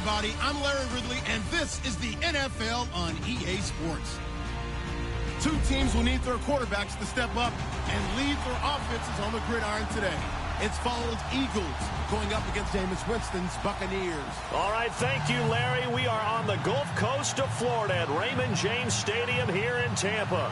everybody. I'm Larry Ridley, and this is the NFL on EA Sports. Two teams will need their quarterbacks to step up and lead their offenses on the gridiron today. It's Falls Eagles going up against Jameis Winston's Buccaneers. All right, thank you, Larry. We are on the Gulf Coast of Florida at Raymond James Stadium here in Tampa.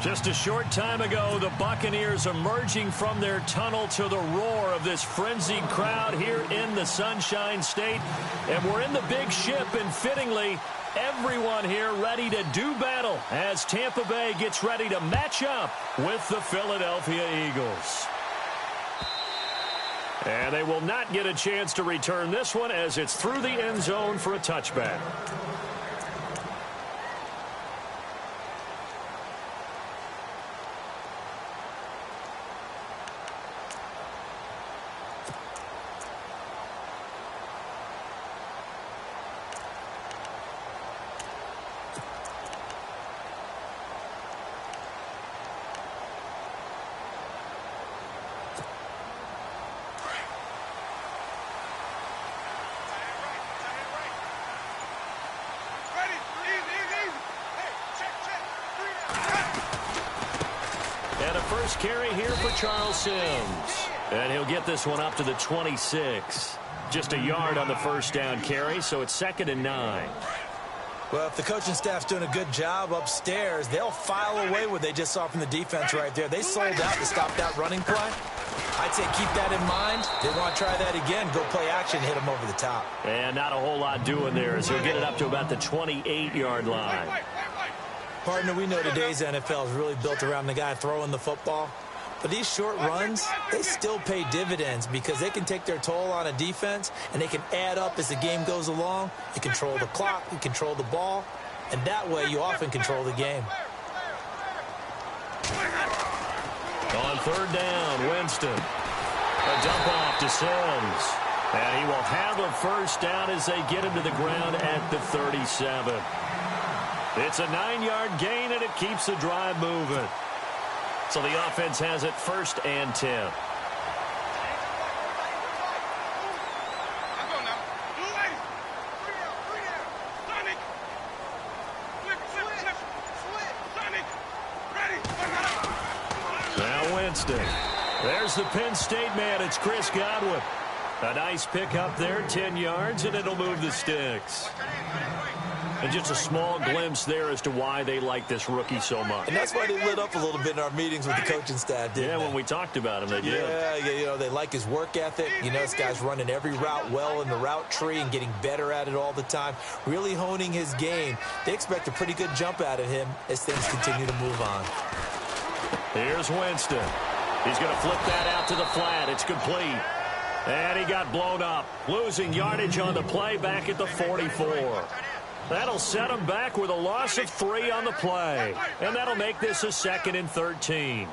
Just a short time ago, the Buccaneers emerging from their tunnel to the roar of this frenzied crowd here in the Sunshine State. And we're in the big ship, and fittingly, everyone here ready to do battle as Tampa Bay gets ready to match up with the Philadelphia Eagles. And they will not get a chance to return this one as it's through the end zone for a touchback. First carry here for Charles Sims. And he'll get this one up to the 26. Just a yard on the first down carry, so it's 2nd and 9. Well, if the coaching staff's doing a good job upstairs, they'll file away what they just saw from the defense right there. They sold out to stop that running play. I'd say keep that in mind. They want to try that again. Go play action, hit them over the top. And not a whole lot doing there as he'll get it up to about the 28-yard line. Partner, we know today's NFL is really built around the guy throwing the football. But these short runs, they still pay dividends because they can take their toll on a defense, and they can add up as the game goes along. You control the clock, you control the ball, and that way you often control the game. On 3rd down, Winston. A dump off to Sims. And he will have a first down as they get him to the ground at the 37. It's a 9-yard gain, and it keeps the drive moving. So the offense has it 1st and 10. Now Winston. There's the Penn State man. It's Chris Godwin. A nice pickup there, 10 yards, and it'll move the sticks. And just a small glimpse there as to why they like this rookie so much. And that's why they lit up a little bit in our meetings with the coaching staff, didn't they? When we talked about him, they did. Yeah, you know, they like his work ethic. You know, this guy's running every route well in the route tree and getting better at it all the time, really honing his game. They expect a pretty good jump out of him as things continue to move on. Here's Winston. He's going to flip that out to the flat. It's complete. And he got blown up, losing yardage on the play back at the 44. That'll set him back with a loss of 3 on the play. And that'll make this a 2nd and 13.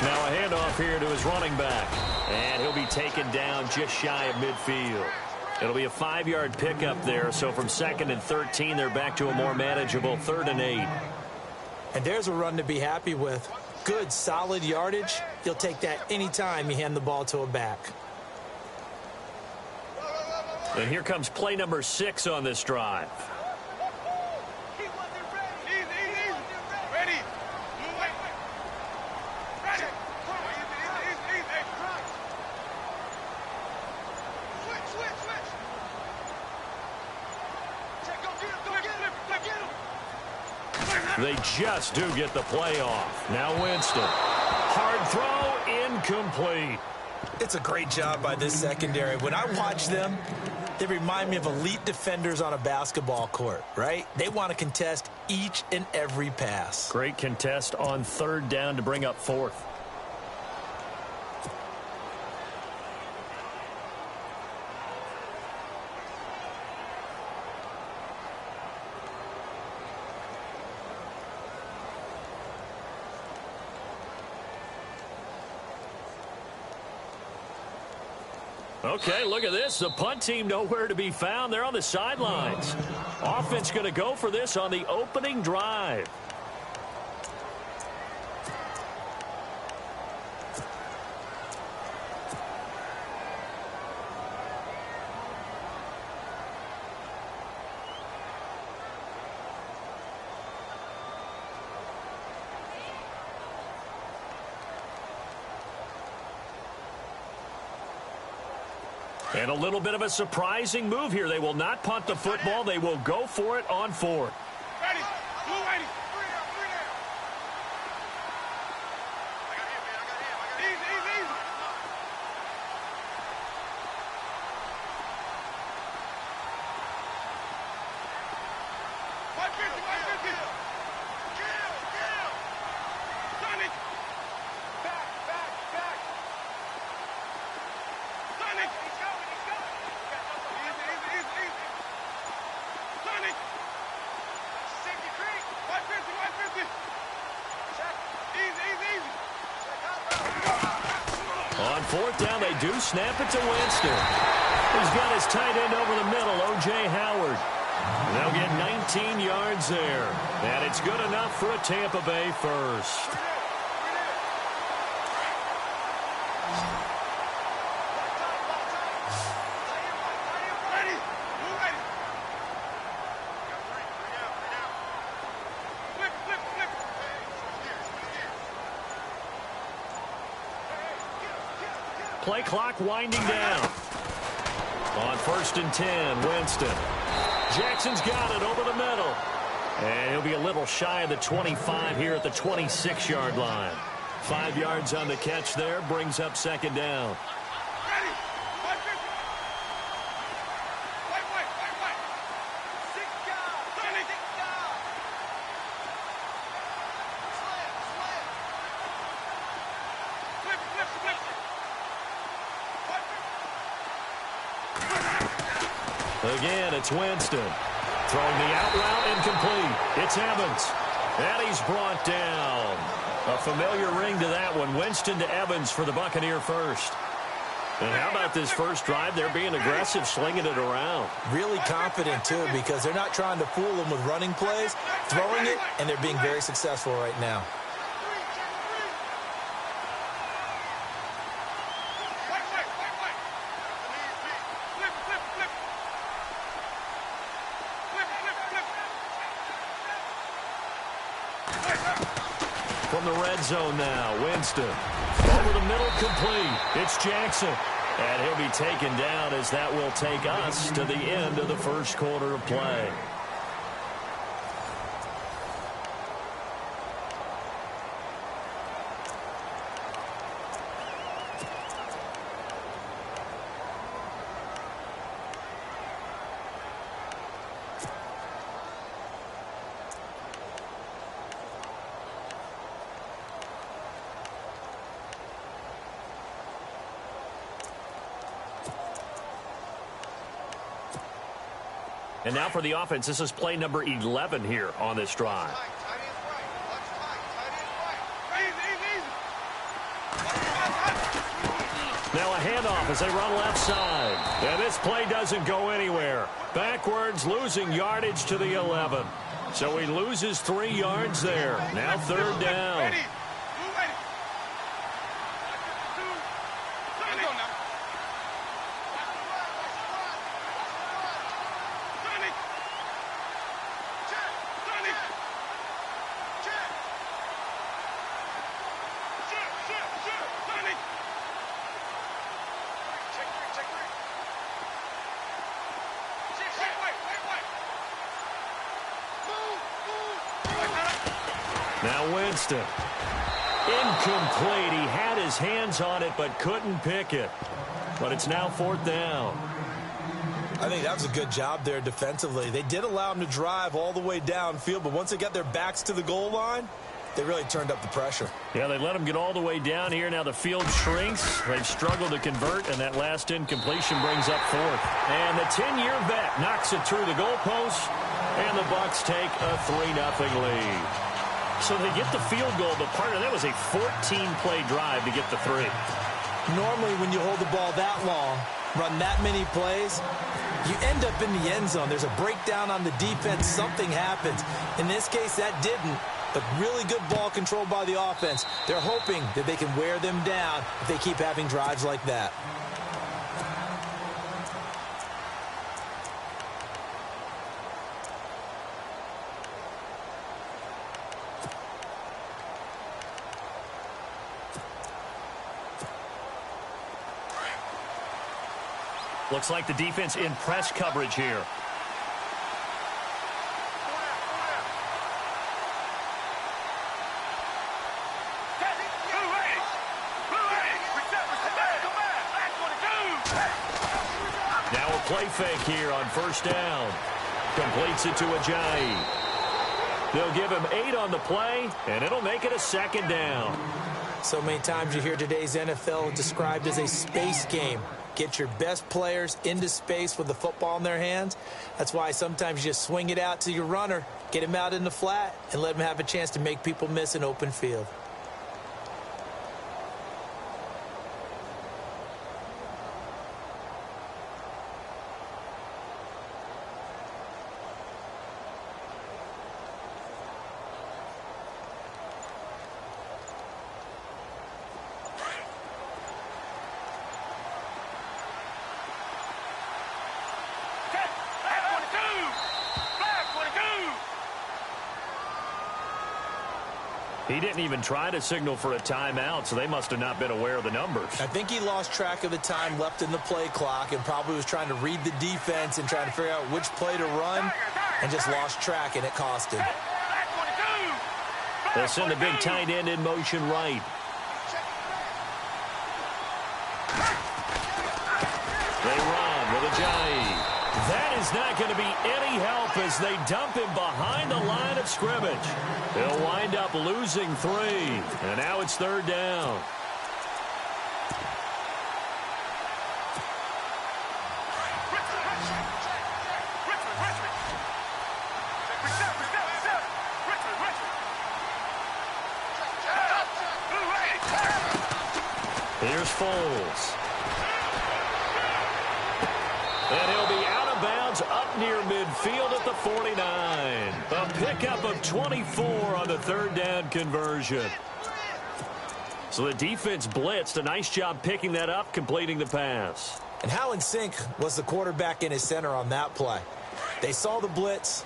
Now a handoff here to his running back. And he'll be taken down just shy of midfield. It'll be a 5-yard pickup there. So from 2nd and 13, they're back to a more manageable 3rd and 8. And there's a run to be happy with. Good, solid yardage. You'll take that anytime you hand the ball to a back. And here comes play number 6 on this drive. They just do get the play off. Now Winston. Hard throw, incomplete. It's a great job by this secondary. When I watch them, they remind me of elite defenders on a basketball court, right? They want to contest each and every pass. Great contest on 3rd down to bring up 4th. Okay, look at this. The punt team nowhere to be found. They're on the sidelines. Offense going to go for this on the opening drive. And a little bit of a surprising move here. They will not punt the football. They will go for it on 4th. Ready. Blue ready. On 4th down, they do snap it to Winston. He's got his tight end over the middle, O.J. Howard. They'll get 19 yards there. And it's good enough for a Tampa Bay first. Play clock winding down. On 1st and 10, Winston. Jackson's got it over the middle. And he'll be a little shy of the 25 here at the 26-yard line. 5 yards on the catch there, brings up 2nd down. Again, it's Winston. Throwing the out route incomplete. It's Evans. And he's brought down. A familiar ring to that one. Winston to Evans for the Buccaneer first. And how about this first drive? They're being aggressive, slinging it around. Really confident, too, because they're not trying to fool them with running plays, throwing it, and they're being very successful right now. From the red zone now, Winston. Over the middle, complete. It's Jackson. And he'll be taken down as that will take us to the end of the first quarter of play. And now for the offense, this is play number 11 here on this drive. Now a handoff as they run left side. And this play doesn't go anywhere. Backwards, losing yardage to the 11. So he loses 3 yards there. Now 3rd down. Now Winston. Incomplete. He had his hands on it but couldn't pick it. But it's now 4th down. I think that was a good job there defensively. They did allow him to drive all the way downfield, but once they got their backs to the goal line, they really turned up the pressure. Yeah, they let him get all the way down here. Now the field shrinks. They've struggled to convert, and that last incompletion brings up 4th. And the 10-year vet knocks it through the goalpost, and the Bucs take a 3-0 lead. So they get the field goal, but part of that was a 14-play drive to get the 3. Normally, when you hold the ball that long, run that many plays, you end up in the end zone. There's a breakdown on the defense. Something happens. In this case, that didn't. But really good ball control by the offense. They're hoping that they can wear them down if they keep having drives like that. Looks like the defense in press coverage here. Now a play fake here on first down. Completes it to Ajayi. They'll give him 8 on the play, and it'll make it a second down. So many times you hear today's NFL described as a space game. Get your best players into space with the football in their hands. That's why sometimes you just swing it out to your runner, get him out in the flat, and let him have a chance to make people miss an open field. He didn't even try to signal for a timeout, so they must have not been aware of the numbers. I think he lost track of the time left in the play clock and probably was trying to read the defense and trying to figure out which play to run and just lost track, and it cost him. They'll send the big tight end in motion right. They run with Ajayi. That is not going to be any help as they dump him behind the line of scrimmage. He'll wind up losing 3, and now it's third down. Here's Foles. And he'll be out of bounds up near midfield at the 49. A pickup of 24 on the third down conversion. So the defense blitzed. A nice job picking that up, completing the pass. And how in sync was the quarterback in his center on that play? They saw the blitz,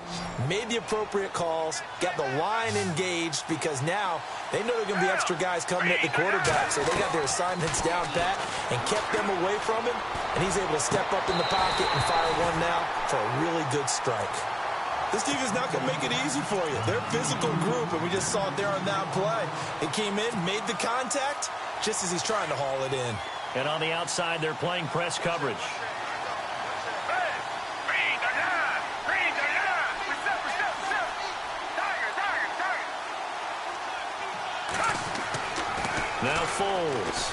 made the appropriate calls, got the line engaged because now they know there are going to be extra guys coming at the quarterback, so they got their assignments down pat and kept them away from him, and he's able to step up in the pocket and fire one now for a really good strike. This team is not going to make it easy for you. They're a physical group, and we just saw it there on that play. It came in, made the contact, just as he's trying to haul it in. And on the outside, they're playing press coverage. Now Foles.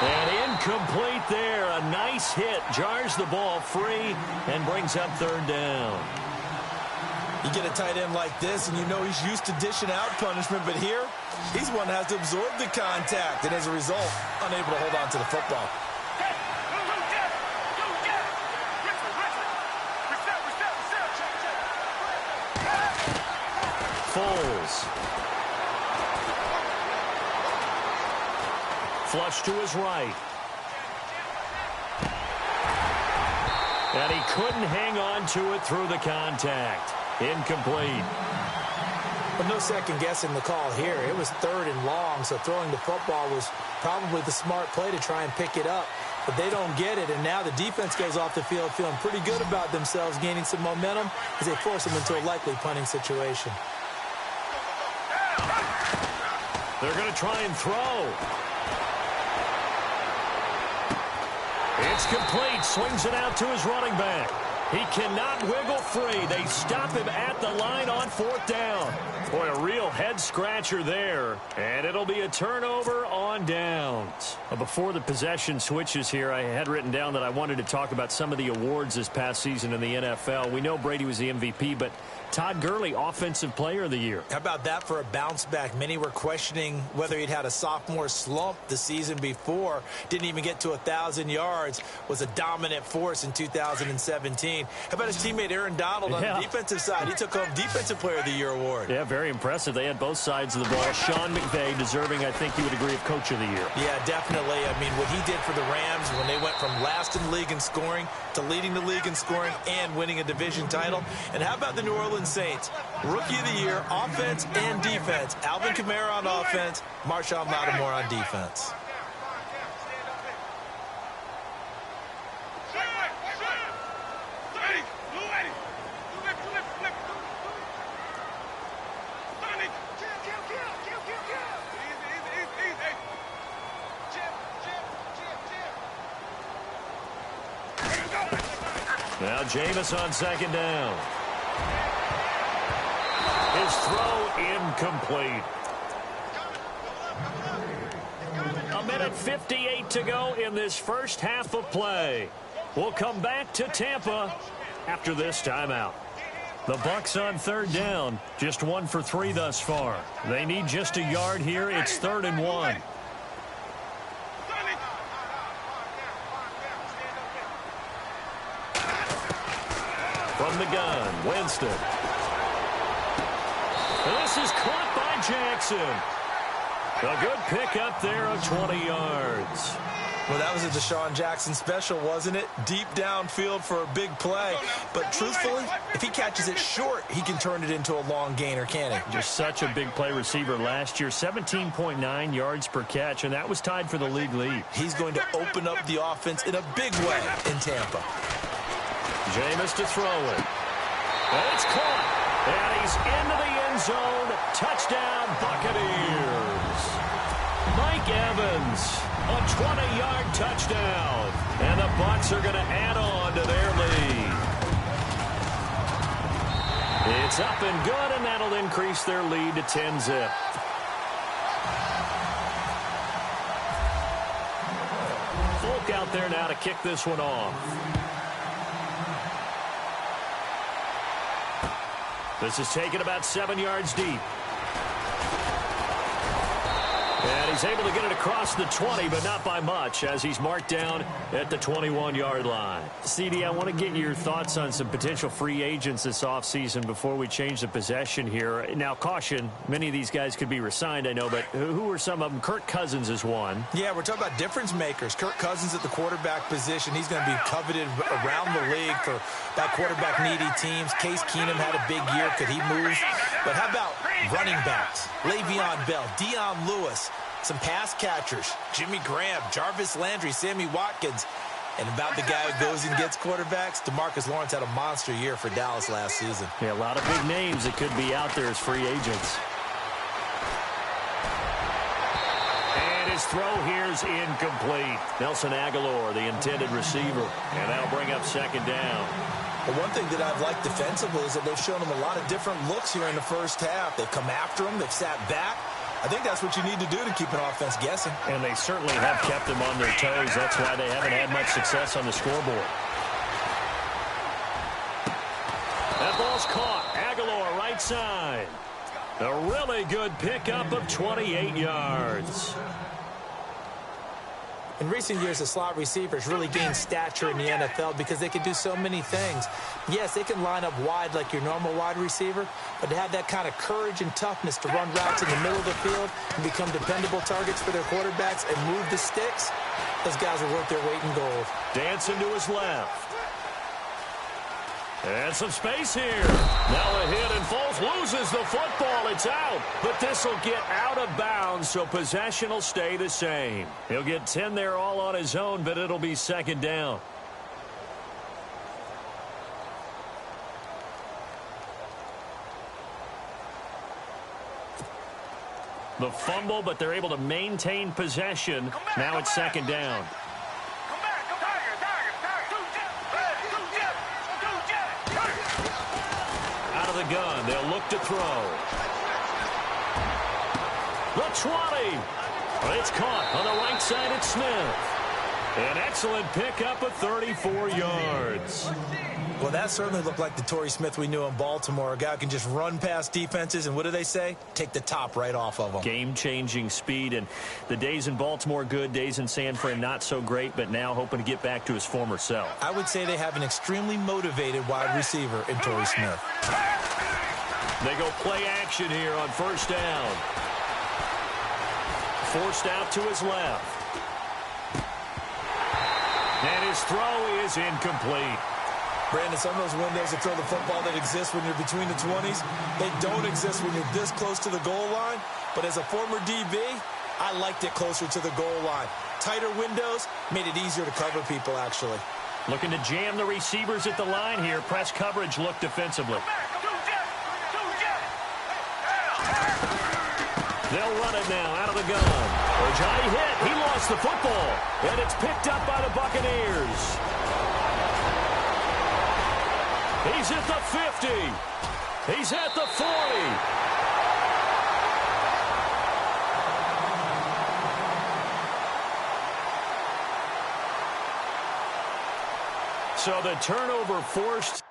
And incomplete there. A nice hit. Jars the ball free and brings up third down. You get a tight end like this, and you know he's used to dishing out punishment, but here, he's one that has to absorb the contact, and as a result, unable to hold on to the football. Foles. Flush to his right. And he couldn't hang on to it through the contact. Incomplete. But no second guessing the call here. It was third and long, so throwing the football was probably the smart play to try and pick it up. But they don't get it, and now the defense goes off the field feeling pretty good about themselves, gaining some momentum as they force them into a likely punting situation. They're going to try and throw. It's complete. Swings it out to his running back. He cannot wiggle free. They stop him at the line on fourth down. Boy, a real head-scratcher there. And it'll be a turnover on downs. Before the possession switches here, I had written down that I wanted to talk about some of the awards this past season in the NFL. We know Brady was the MVP, but Todd Gurley, Offensive Player of the Year. How about that for a bounce back? Many were questioning whether he'd had a sophomore slump the season before. Didn't even get to 1,000 yards. Was a dominant force in 2017. How about his teammate Aaron Donald on the defensive side? He took home Defensive Player of the Year award. Yeah, very impressive. They had both sides of the ball. Sean McVay deserving, I think you would agree, of Coach of the Year. Yeah, definitely. I mean, what he did for the Rams when they went from last in the league in scoring to leading the league in scoring and winning a division title. And how about the New Orleans Saints? Rookie of the Year, offense and defense. Alvin Kamara on offense, Marshawn Lattimore on defense. Now Jameis on second down. His throw incomplete. 1:58 to go in this first half of play. We'll come back to Tampa after this timeout. The Bucs on third down, just 1 for 3 thus far. They need just a yard here. It's 3rd and 1. From the gun, Winston. This is caught by Jackson. A good pickup there of 20 yards. Well, that was a Deshaun Jackson special, wasn't it? Deep downfield for a big play. But truthfully, if he catches it short, he can turn it into a long gainer, can't he? Just such a big play receiver last year. 17.9 yards per catch, and that was tied for the league lead. He's going to open up the offense in a big way in Tampa. Jameis to throw it. And it's caught. And he's into the end zone. Touchdown, Buccaneers. Mike Evans, a 20-yard touchdown. And the Bucs are going to add on to their lead. It's up and good, and that'll increase their lead to 10-zip. Folk out there now to kick this one off. This is taken about 7 yards deep. And he's able to get it across the 20, but not by much, as he's marked down at the 21-yard line. CD, I want to get your thoughts on some potential free agents this offseason before we change the possession here. Now, caution, many of these guys could be re-signed, I know, but who are some of them? Kirk Cousins is one. Yeah, we're talking about difference makers. Kirk Cousins at the quarterback position. He's going to be coveted around the league by quarterback-needy teams. Case Keenum had a big year. Could he move? But how about running backs? Le'Veon Bell, Dion Lewis, some pass catchers, Jimmy Graham, Jarvis Landry, Sammy Watkins. And about the guy who goes and gets quarterbacks, DeMarcus Lawrence had a monster year for Dallas last season. Yeah, a lot of big names that could be out there as free agents. And his throw here is incomplete. Nelson Aguilar, the intended receiver. And that'll bring up second down. But one thing that I've liked defensively is that they've shown him a lot of different looks here in the first half. They've come after him. They've sat back. I think that's what you need to do to keep an offense guessing. And they certainly have kept them on their toes. That's why they haven't had much success on the scoreboard. That ball's caught. Aguilar right side. A really good pickup of 28 yards. In recent years, the slot receivers really gained stature in the NFL because they can do so many things. Yes, they can line up wide like your normal wide receiver, but to have that kind of courage and toughness to run routes in the middle of the field and become dependable targets for their quarterbacks and move the sticks, those guys are worth their weight in gold. Dancing to his left. And some space here. Now a hit, and Foles loses the football. It's out. But this will get out of bounds, so possession will stay the same. He'll get 10 there all on his own, but it'll be second down. The fumble, but they're able to maintain possession. Now it's second down. Out of the gun, they'll look to throw. The 20. It's caught on the right side at Smith. An excellent pickup of 34 yards. Well, that certainly looked like the Torrey Smith we knew in Baltimore. A guy who can just run past defenses, and what do they say? Take the top right off of them. Game-changing speed, and the days in Baltimore good, days in San Fran not so great, but now hoping to get back to his former self. I would say they have an extremely motivated wide receiver in Torrey Smith. They go play action here on first down. Forced out to his left. And his throw is incomplete. Brandon, some of those windows to throw the football that exist when you're between the 20s, they don't exist when you're this close to the goal line. But as a former DB, I liked it closer to the goal line. Tighter windows made it easier to cover people, actually. Looking to jam the receivers at the line here. Press coverage look defensively. They'll run it now out of the gun. Ojai hit. He lost the football. And it's picked up by the Buccaneers. He's at the 50. He's at the 40. So the turnover forced.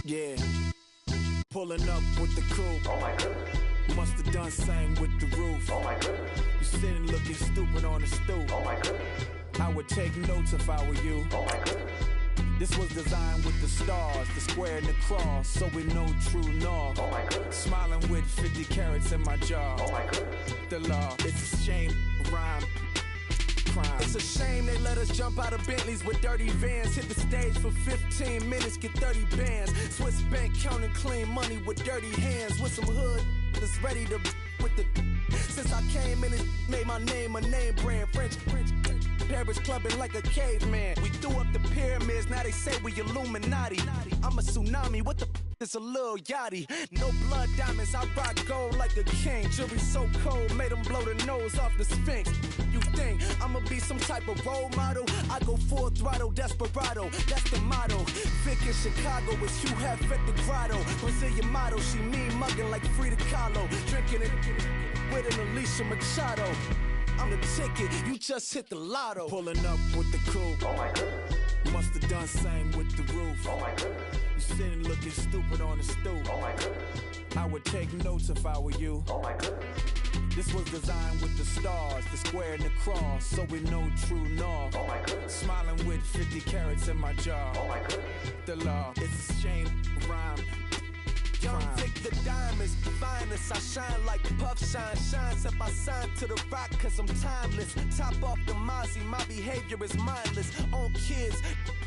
Yeah, pulling up with the coupe. Oh my goodness. Must have done same with the roof. Oh my goodness. You sitting looking stupid on the stoop. Oh my goodness. I would take notes if I were you. Oh my goodness. This was designed with the stars, the square and the cross, so we know true north. Oh my goodness. Smiling with 50 carats in my jaw. Oh my goodness. The law, it's a shame, rhyme. It's a shame they let us jump out of Bentleys with dirty vans. Hit the stage for 15 minutes, get 30 bands. Swiss bank counting clean money with dirty hands. With some hood that's ready to with the. Since I came in and made my name a name brand. French. Paris clubbing like a caveman. We threw up the pyramids, now they say we Illuminati. I'm a tsunami, what the is a little yachty. No blood diamonds, I rock gold like a king. Jury so cold, made them blow the nose off the Sphinx. You think I'ma be some type of role model? I go full throttle, desperado, that's the motto. Vic in Chicago is Hugh Hef at the grotto. Brazilian model, she mean mugging like Frida Kahlo. Drinking it with an Alicia Machado. I'm the ticket, you just hit the lotto. Pulling up with the coupe. Oh my goodness. Must have done same with the roof. Oh my goodness. You sitting looking stupid on the stoop. Oh my goodness. I would take notes if I were you. Oh my goodness. This was designed with the stars, the square and the cross, so we know true north. Oh my goodness. Smiling with 50 carats in my jaw. Oh my goodness. The law, it's a shame, rhyme. Young Vic the diamonds, finest. I shine like puff shine. Shines if I sign to the rock, cause I'm timeless. Top off the Mozzie, my behavior is mindless. On kids,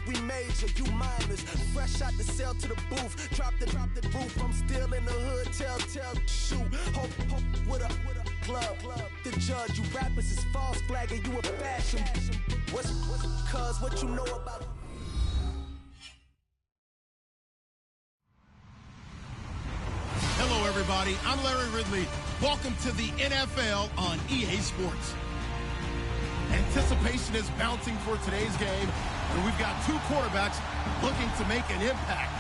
we major, you mindless. Fresh out the cell to the booth. Drop the roof, I'm still in the hood. Tell, shoot. Hope with a club. The judge, you rappers is false flagging, you a fashion. What's cuz, what you know about? Hello, everybody. I'm Larry Ridley. Welcome to the NFL on EA Sports. Anticipation is bouncing for today's game, and we've got two quarterbacks looking to make an impact.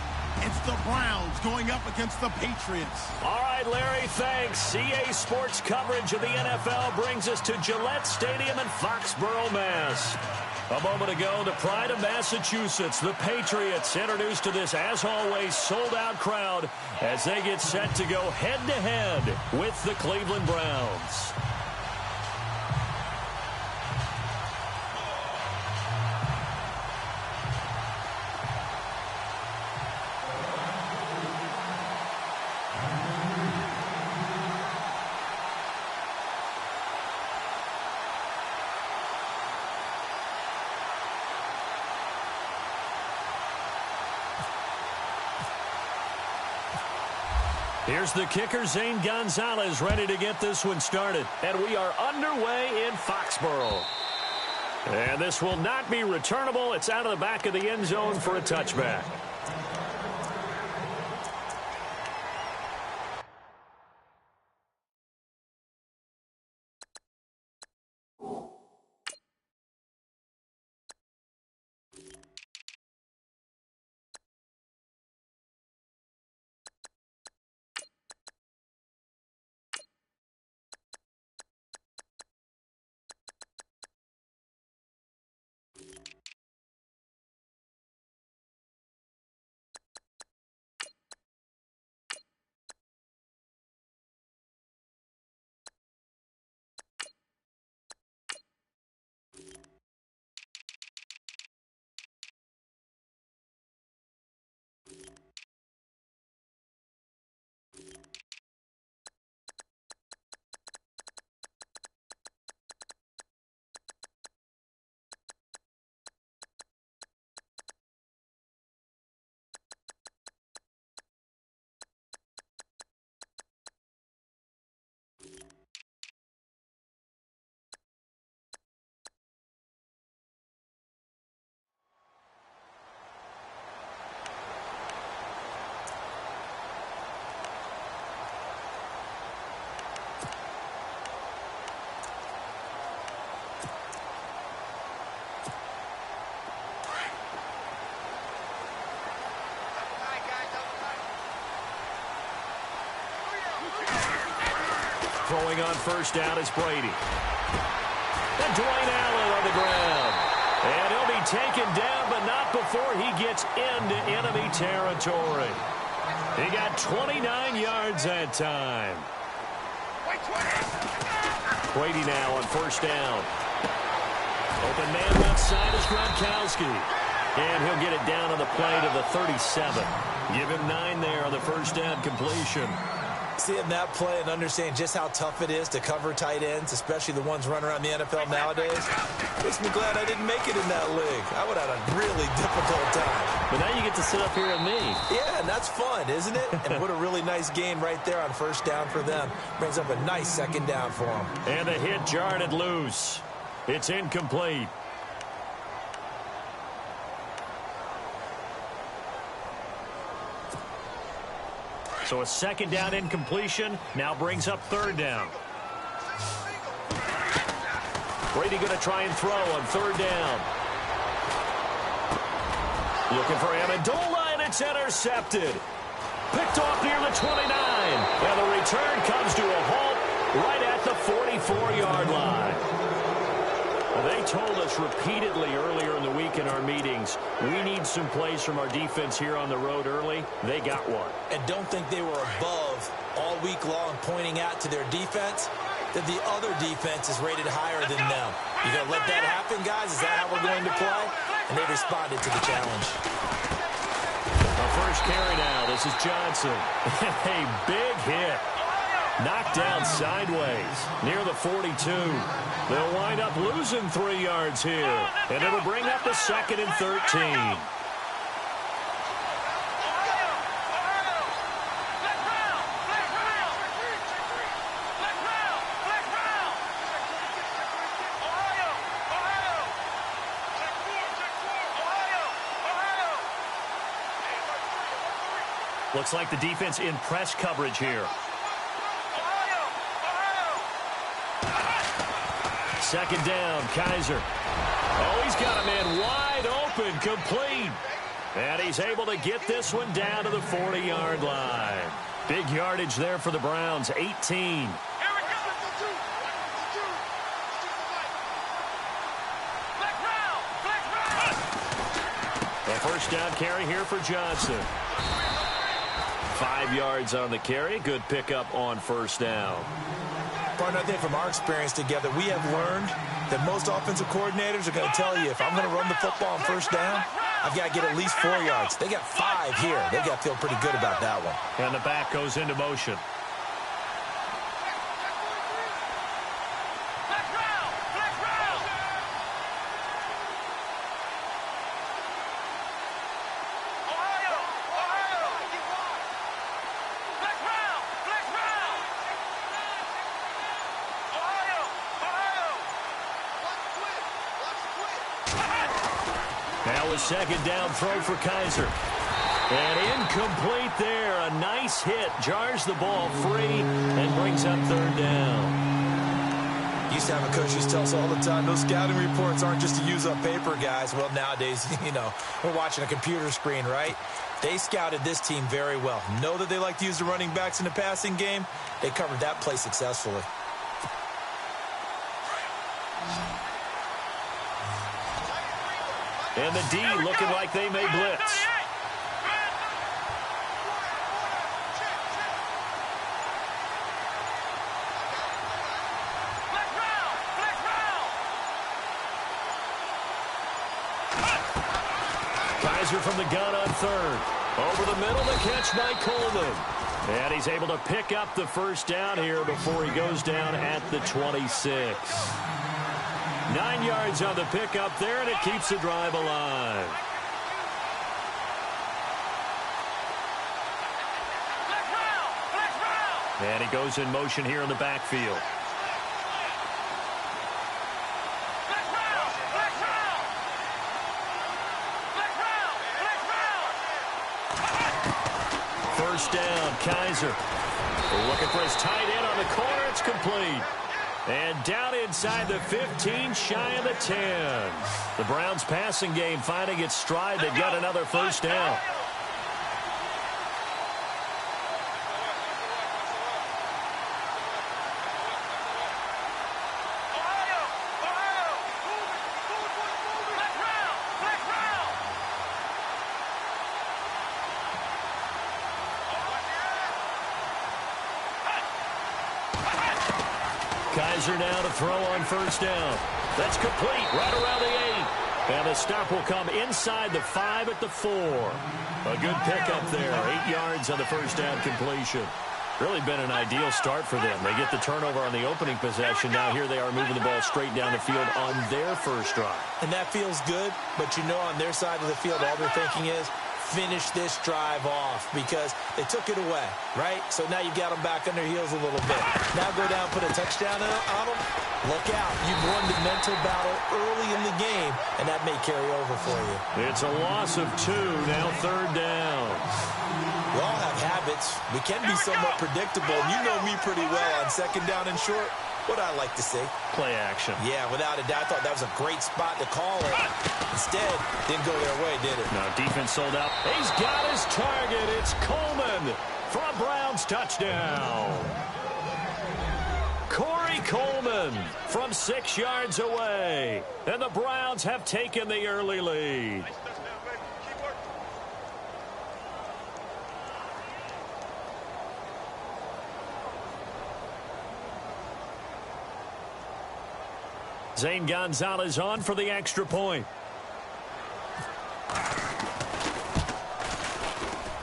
It's the Browns going up against the Patriots. All right, Larry, thanks. EA Sports coverage of the NFL brings us to Gillette Stadium in Foxborough, Mass. A moment ago, the pride of Massachusetts, the Patriots, introduced to this, as always, sold-out crowd as they get set to go head-to-head with the Cleveland Browns. Here's the kicker, Zane Gonzalez, ready to get this one started. And we are underway in Foxborough. And this will not be returnable. It's out of the back of the end zone for a touchback. Throwing on first down is Brady. And Dwayne Allen on the ground. And he'll be taken down, but not before he gets into enemy territory. He got 29 yards that time. Brady now on first down. Open man left side is Gronkowski. And he'll get it down on the play to the 37. Give him 9 there on the first down completion. Seeing that play and understanding just how tough it is to cover tight ends, especially the ones running around the NFL nowadays, makes me glad I didn't make it in that league. I would have had a really difficult time. But now you get to sit up here with me. Yeah, and that's fun, isn't it? And what a really nice game right there on first down for them. Brings up a nice second down for them. And the hit jarred it loose. It's incomplete. So a second down incompletion now brings up third down. Brady going to try and throw on third down. Looking for Amendola, and it's intercepted. Picked off near the 29. And the return comes to a halt right at the 44-yard line. They told us repeatedly earlier in the week in our meetings, we need some plays from our defense here on the road early. They got one. And don't think they were above all week long pointing out to their defense that the other defense is rated higher than them. You going to let that happen, guys? Is that how we're going to play? And they responded to the challenge. Our first carry now. This is Johnson. A big hit. Knocked down sideways near the 42. They'll wind up losing 3 yards here. And it'll bring up the 2nd and 13. Looks like the defense in press coverage here. Second down, Kaiser. Oh, he's got a man wide open, complete. And he's able to get this one down to the 40-yard line. Big yardage there for the Browns, 18. A first down carry here for Johnson. 5 yards on the carry. Good pickup on first down. Partner, I think from our experience together, we have learned that most offensive coordinators are going to tell you, if I'm going to run the football on first down, I've got to get at least 4 yards. They got 5 here. They got to feel pretty good about that one. And the back goes into motion. Now a second down throw for Kaiser. And incomplete there. A nice hit. Jars the ball free and brings up third down. Used to have a coach who tells us all the time, those scouting reports aren't just to use up paper, guys. Well, nowadays, we're watching a computer screen, right? They scouted this team very well. Know that they like to use the running backs in the passing game. They covered that play successfully. And the D looking like they may blitz. Kaiser from the gun on third. Over the middle, the catch by Coleman. And he's able to pick up the first down here before he goes down at the 26. 9 yards on the pickup there, and it keeps the drive alive. And he goes in motion here in the backfield. First down, Kaiser. Looking for his tight end on the corner. It's complete. And down inside the 15, shy of the 10. The Browns passing game finding its stride. They've got another first down. Kaiser now to throw on first down. That's complete right around the 8. And the stop will come inside the 5 at the 4. A good pickup there. 8 yards on the first down completion. Really been an ideal start for them. They get the turnover on the opening possession. Now here they are moving the ball straight down the field on their first drive. And that feels good, but you know on their side of the field all they're thinking is, finish this drive off because they took it away, right? So now you got them back on their heels a little bit. Now go down, put a touchdown on them. Look out. You've won the mental battle early in the game, and that may carry over for you. It's a loss of 2, now third down. We all have habits. We can be somewhat predictable, and you know me pretty well on second down and short. What I like to see. Play action. Yeah, without a doubt. I thought that was a great spot to call it. Instead, didn't go their way, did it? No, defense sold out. He's got his target. It's Coleman for a Browns touchdown. Corey Coleman from 6 yards away. And the Browns have taken the early lead. Zane Gonzalez on for the extra point.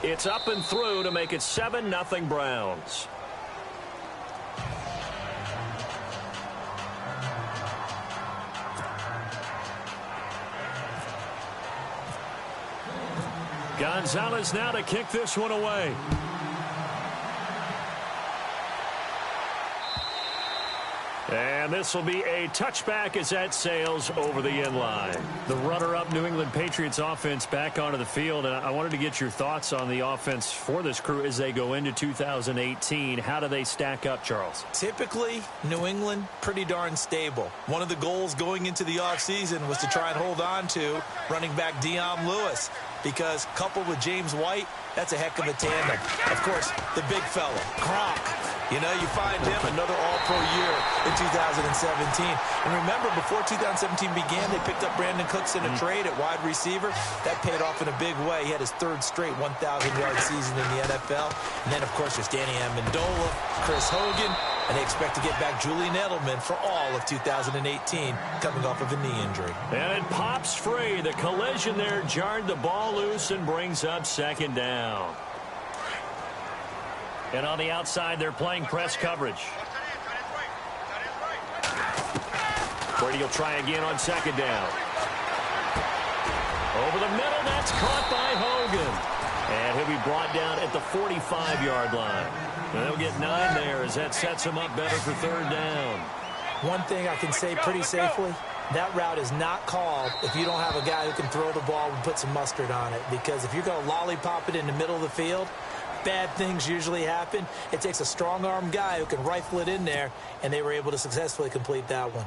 It's up and through to make it 7-0 Browns. Gonzalez now to kick this one away. And this will be a touchback as that sails over the end line. The runner-up New England Patriots offense back onto the field. And I wanted to get your thoughts on the offense for this crew as they go into 2018. How do they stack up, Charles? Typically, New England, pretty darn stable. One of the goals going into the offseason was to try and hold on to running back Dion Lewis. Because coupled with James White, that's a heck of a tandem. Of course, the big fella, Gronk. You know, you find him another all-pro year in 2017. And remember, before 2017 began, they picked up Brandon Cooks in a trade at wide receiver. That paid off in a big way. He had his 3rd straight 1,000-yard season in the NFL. And then, of course, there's Danny Amendola, Chris Hogan, and they expect to get back Julian Edelman for all of 2018, coming off of a knee injury. And it pops free. The collision there jarred the ball loose and brings up second down. And on the outside, they're playing press coverage. Brady will try again on second down. Over the middle, that's caught by Hogan. And he'll be brought down at the 45-yard line. And they'll get 9 there as that sets him up better for third down. One thing I can say pretty safely, that route is not called if you don't have a guy who can throw the ball and put some mustard on it. Because if you're going to lollipop it in the middle of the field, bad things usually happen. It takes a strong-arm guy who can rifle it in there, and they were able to successfully complete that one.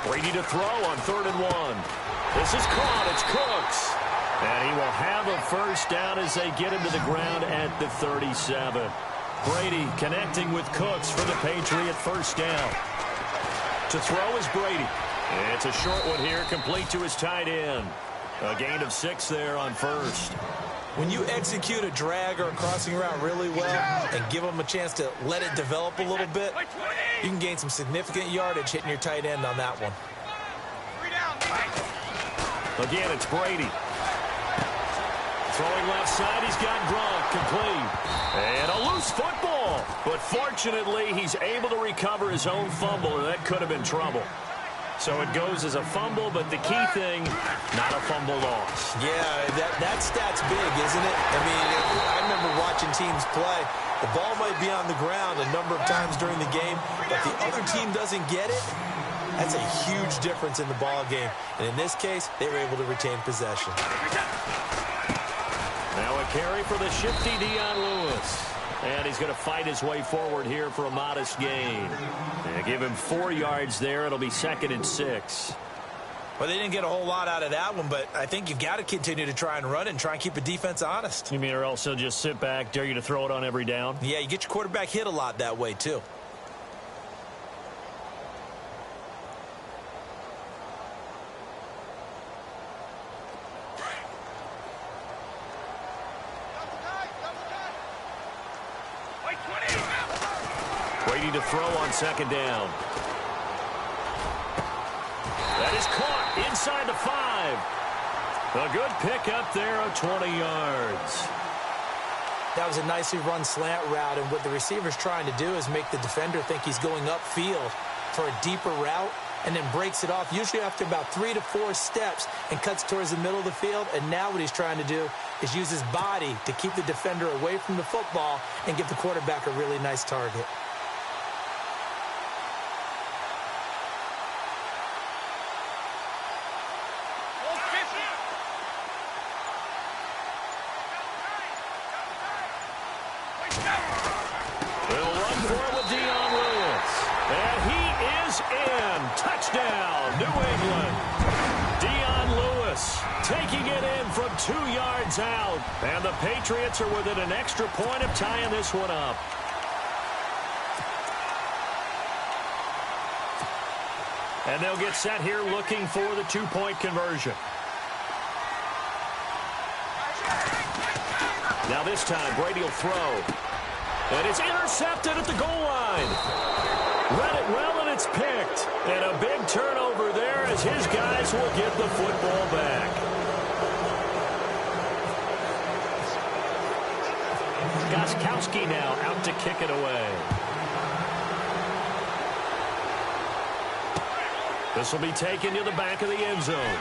Brady to throw on 3rd and 1. This is caught. It's Cooks. And he will have a first down as they get him to the ground at the 37. Brady connecting with Cooks for the Patriot first down. To throw is Brady. It's a short one here, complete to his tight end. A gain of 6 there on first. When you execute a drag or a crossing route really well and give them a chance to let it develop a little bit, you can gain some significant yardage hitting your tight end on that one. Again, it's Brady. Throwing left side, he's got Gronk, complete. And a loose football. But fortunately, he's able to recover his own fumble, or that could have been trouble. So it goes as a fumble, but the key thing, not a fumble loss. Yeah, that stat's big, isn't it? I mean, I remember watching teams play. The ball might be on the ground a number of times during the game, but the other team doesn't get it. That's a huge difference in the ball game. And in this case, they were able to retain possession. Now a carry for the shifty Dion Lewis. And he's going to fight his way forward here for a modest gain. And give him 4 yards there. It'll be 2nd and 6. Well, they didn't get a whole lot out of that one, but I think you've got to continue to try and run it and try and keep the defense honest. You mean or else he'll just sit back, dare you to throw it on every down? Yeah, you get your quarterback hit a lot that way, too. Brady to throw on second down. That is caught inside the 5. A good pickup there of 20 yards. That was a nicely run slant route, and what the receiver's trying to do is make the defender think he's going upfield for a deeper route, and then breaks it off, usually after about 3 to 4 steps, and cuts towards the middle of the field. And now what he's trying to do is use his body to keep the defender away from the football and give the quarterback a really nice target. Touchdown, New England. Dion Lewis taking it in from 2 yards out. And the Patriots are within an extra point of tying this one up. And they'll get set here looking for the 2-point conversion. Now this time, Brady will throw. And it's intercepted at the goal line. Read it well, and it's picked. And a big turnover there as his guys will get the football back. Gostkowski now out to kick it away. This will be taken to the back of the end zone.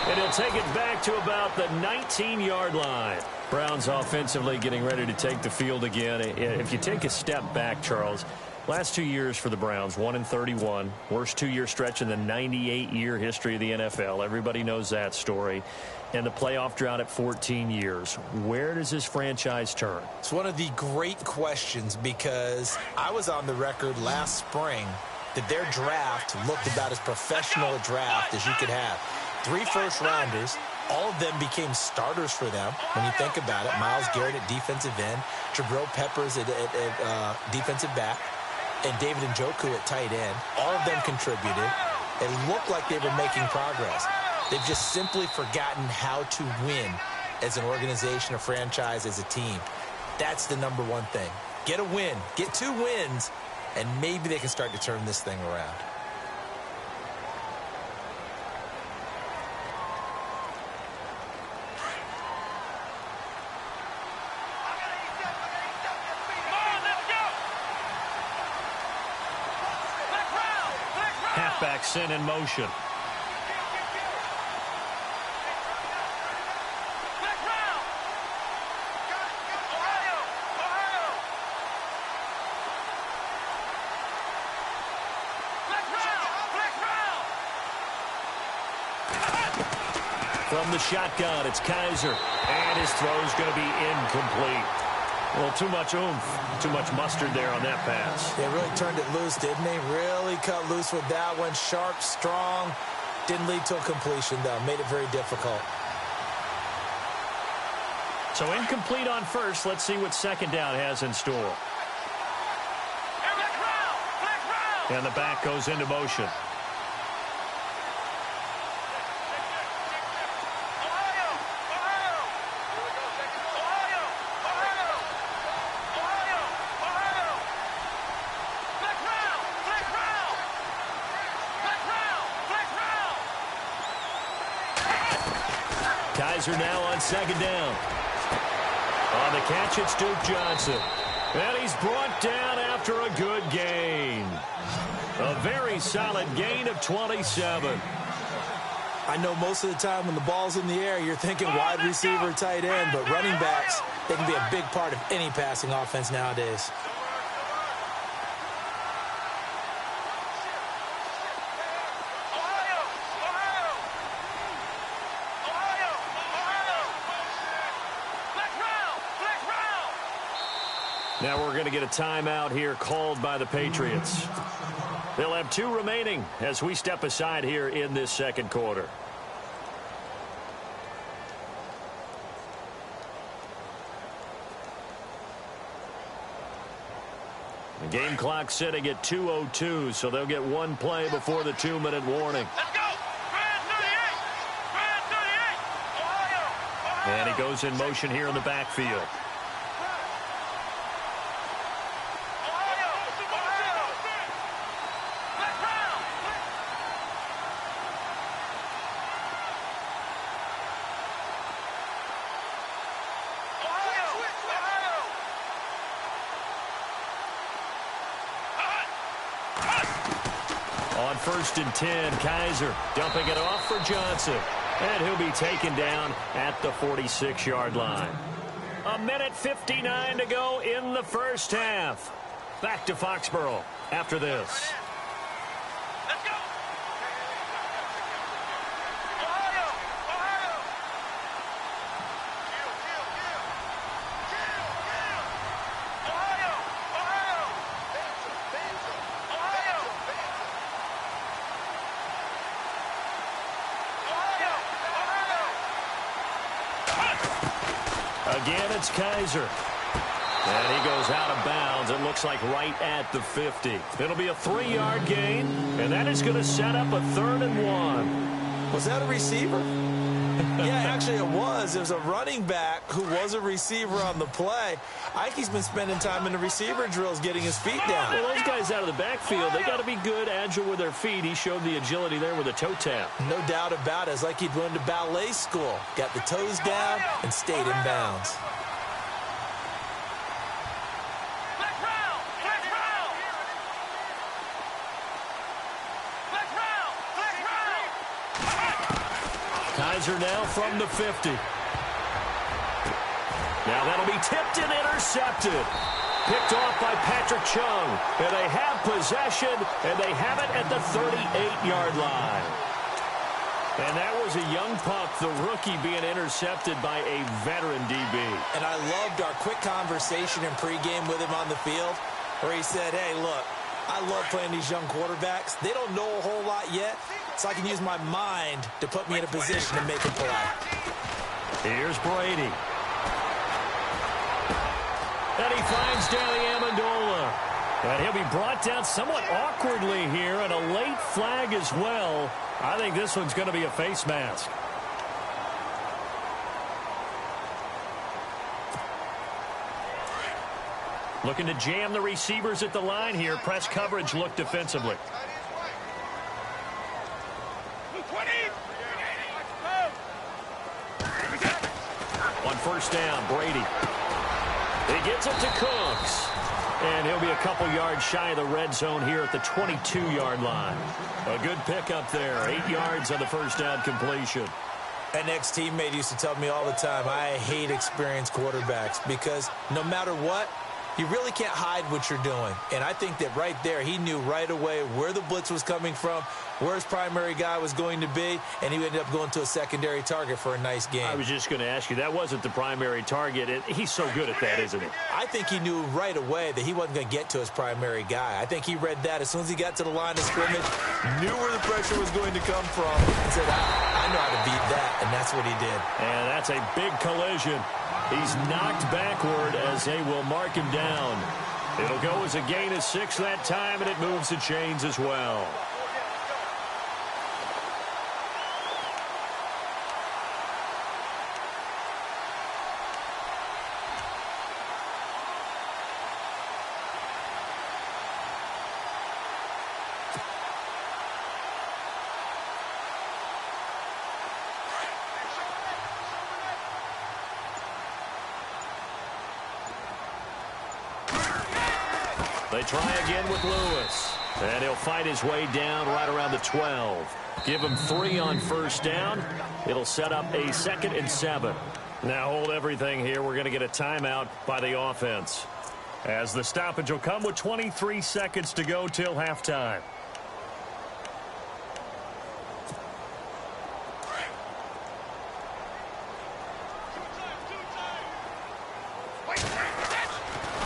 And he'll take it back to about the 19-yard line. Browns offensively getting ready to take the field again. If you take a step back, Charles, last 2 years for the Browns, 1-31, worst 2-year stretch in the 98-year history of the NFL. Everybody knows that story. And the playoff drought at 14 years. Where does this franchise turn? It's one of the great questions, because I was on the record last spring that their draft looked about as professional a draft as you could have. 3 first-rounders. All of them became starters for them when you think about it. Myles Garrett at defensive end, Jabril Peppers at defensive back, and David Njoku at tight end. All of them contributed. It looked like they were making progress. They've just simply forgotten how to win as an organization, a franchise, as a team. That's the number one thing. Get a win. Get 2 wins, and maybe they can start to turn this thing around. Halfback sent in motion. From the shotgun, it's Kaiser. And his throw's going to be incomplete. Well, too much oomph, too much mustard there on that pass. They really turned it loose, didn't they? Really cut loose with that one. Sharp, strong. Didn't lead to a completion, though. Made it very difficult. So incomplete on first. Let's see what second down has in store. And the back goes into motion. Kaiser now on second down. On the catch, it's Duke Johnson. And he's brought down after a good gain. A very solid gain of 27. I know most of the time when the ball's in the air, you're thinking wide receiver, tight end, but running backs, they can be a big part of any passing offense nowadays. Now we're going to get a timeout here called by the Patriots. They'll have 2 remaining as we step aside here in this second quarter. The game clock sitting at 2:02, so they'll get 1 play before the 2-minute warning. Let's go! Brad 38! Brad 38! Ohio! And he goes in motion here in the backfield. on 1st and 10. Kaiser dumping it off for Johnson. And he'll be taken down at the 46-yard line. 1:59 to go in the first half. Back to Foxborough after this. Let's go. Again, it's Kaiser. And he goes out of bounds. It looks like right at the 50. It'll be a 3-yard gain, and that is going to set up a 3rd and 1. Was that a receiver? Yeah, actually it was. It was a running back who was a receiver on the play. I think he's been spending time in the receiver drills getting his feet down. Well, those guys out of the backfield, they got to be good, agile with their feet. He showed the agility there with a toe tap. No doubt about it. It's like he'd went to ballet school. Got the toes down and stayed in bounds. Kaiser now from the 50. Now that'll be tipped and intercepted. Picked off by Patrick Chung. And they have possession, and they have it at the 38-yard line. And that was a young pup, the rookie, being intercepted by a veteran DB. And I loved our quick conversation in pregame with him on the field where he said, hey, look, I love playing these young quarterbacks. They don't know a whole lot yet, so I can use my mind to put me in a position to make a play. Here's Brady. And he finds Danny Amendola. And he'll be brought down somewhat awkwardly here, and a late flag as well. I think this one's going to be a face mask. Looking to jam the receivers at the line here. Press coverage look defensively. On 1st down, Brady. He gets it to Cooks. And he'll be a couple yards shy of the red zone here at the 22-yard line. A good pickup there. 8 yards on the 1st down completion. An ex-teammate used to tell me all the time, I hate experienced quarterbacks because no matter what, you really can't hide what you're doing. And I think that right there, he knew right away where the blitz was coming from, where his primary guy was going to be, and he ended up going to a secondary target for a nice game. I was just going to ask you, that wasn't the primary target. He's so good at that, isn't he? I think he knew right away that he wasn't going to get to his primary guy. I think he read that as soon as he got to the line of scrimmage, knew where the pressure was going to come from, and said, I know how to beat that, and that's what he did. And that's a big collision. He's knocked backward as they will mark him down. It'll go as a gain of 6 that time, and it moves the chains as well. They try again with Lewis. And he'll fight his way down right around the 12. Give him 3 on 1st down. It'll set up a 2nd and 7. Now hold everything here. We're going to get a timeout by the offense, as the stoppage will come with 23 seconds to go till halftime.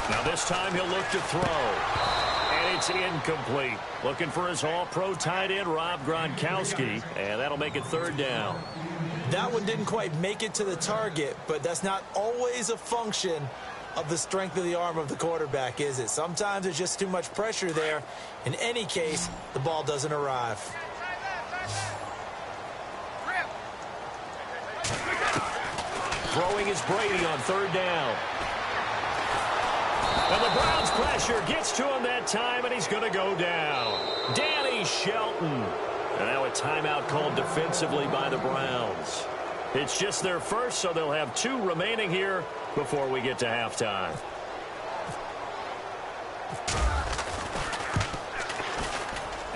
Now this time he'll look to throw. And it's incomplete. Looking for his all-pro tight end, Rob Gronkowski. And that'll make it 3rd down. That one didn't quite make it to the target, but that's not always a function of the strength of the arm of the quarterback, is it? Sometimes there's just too much pressure there. In any case, the ball doesn't arrive. Throwing is Brady on 3rd down. And the Browns' pressure gets to him that time, and he's going to go down. Danny Shelton. And now a timeout called defensively by the Browns. It's just their first, so they'll have 2 remaining here before we get to halftime.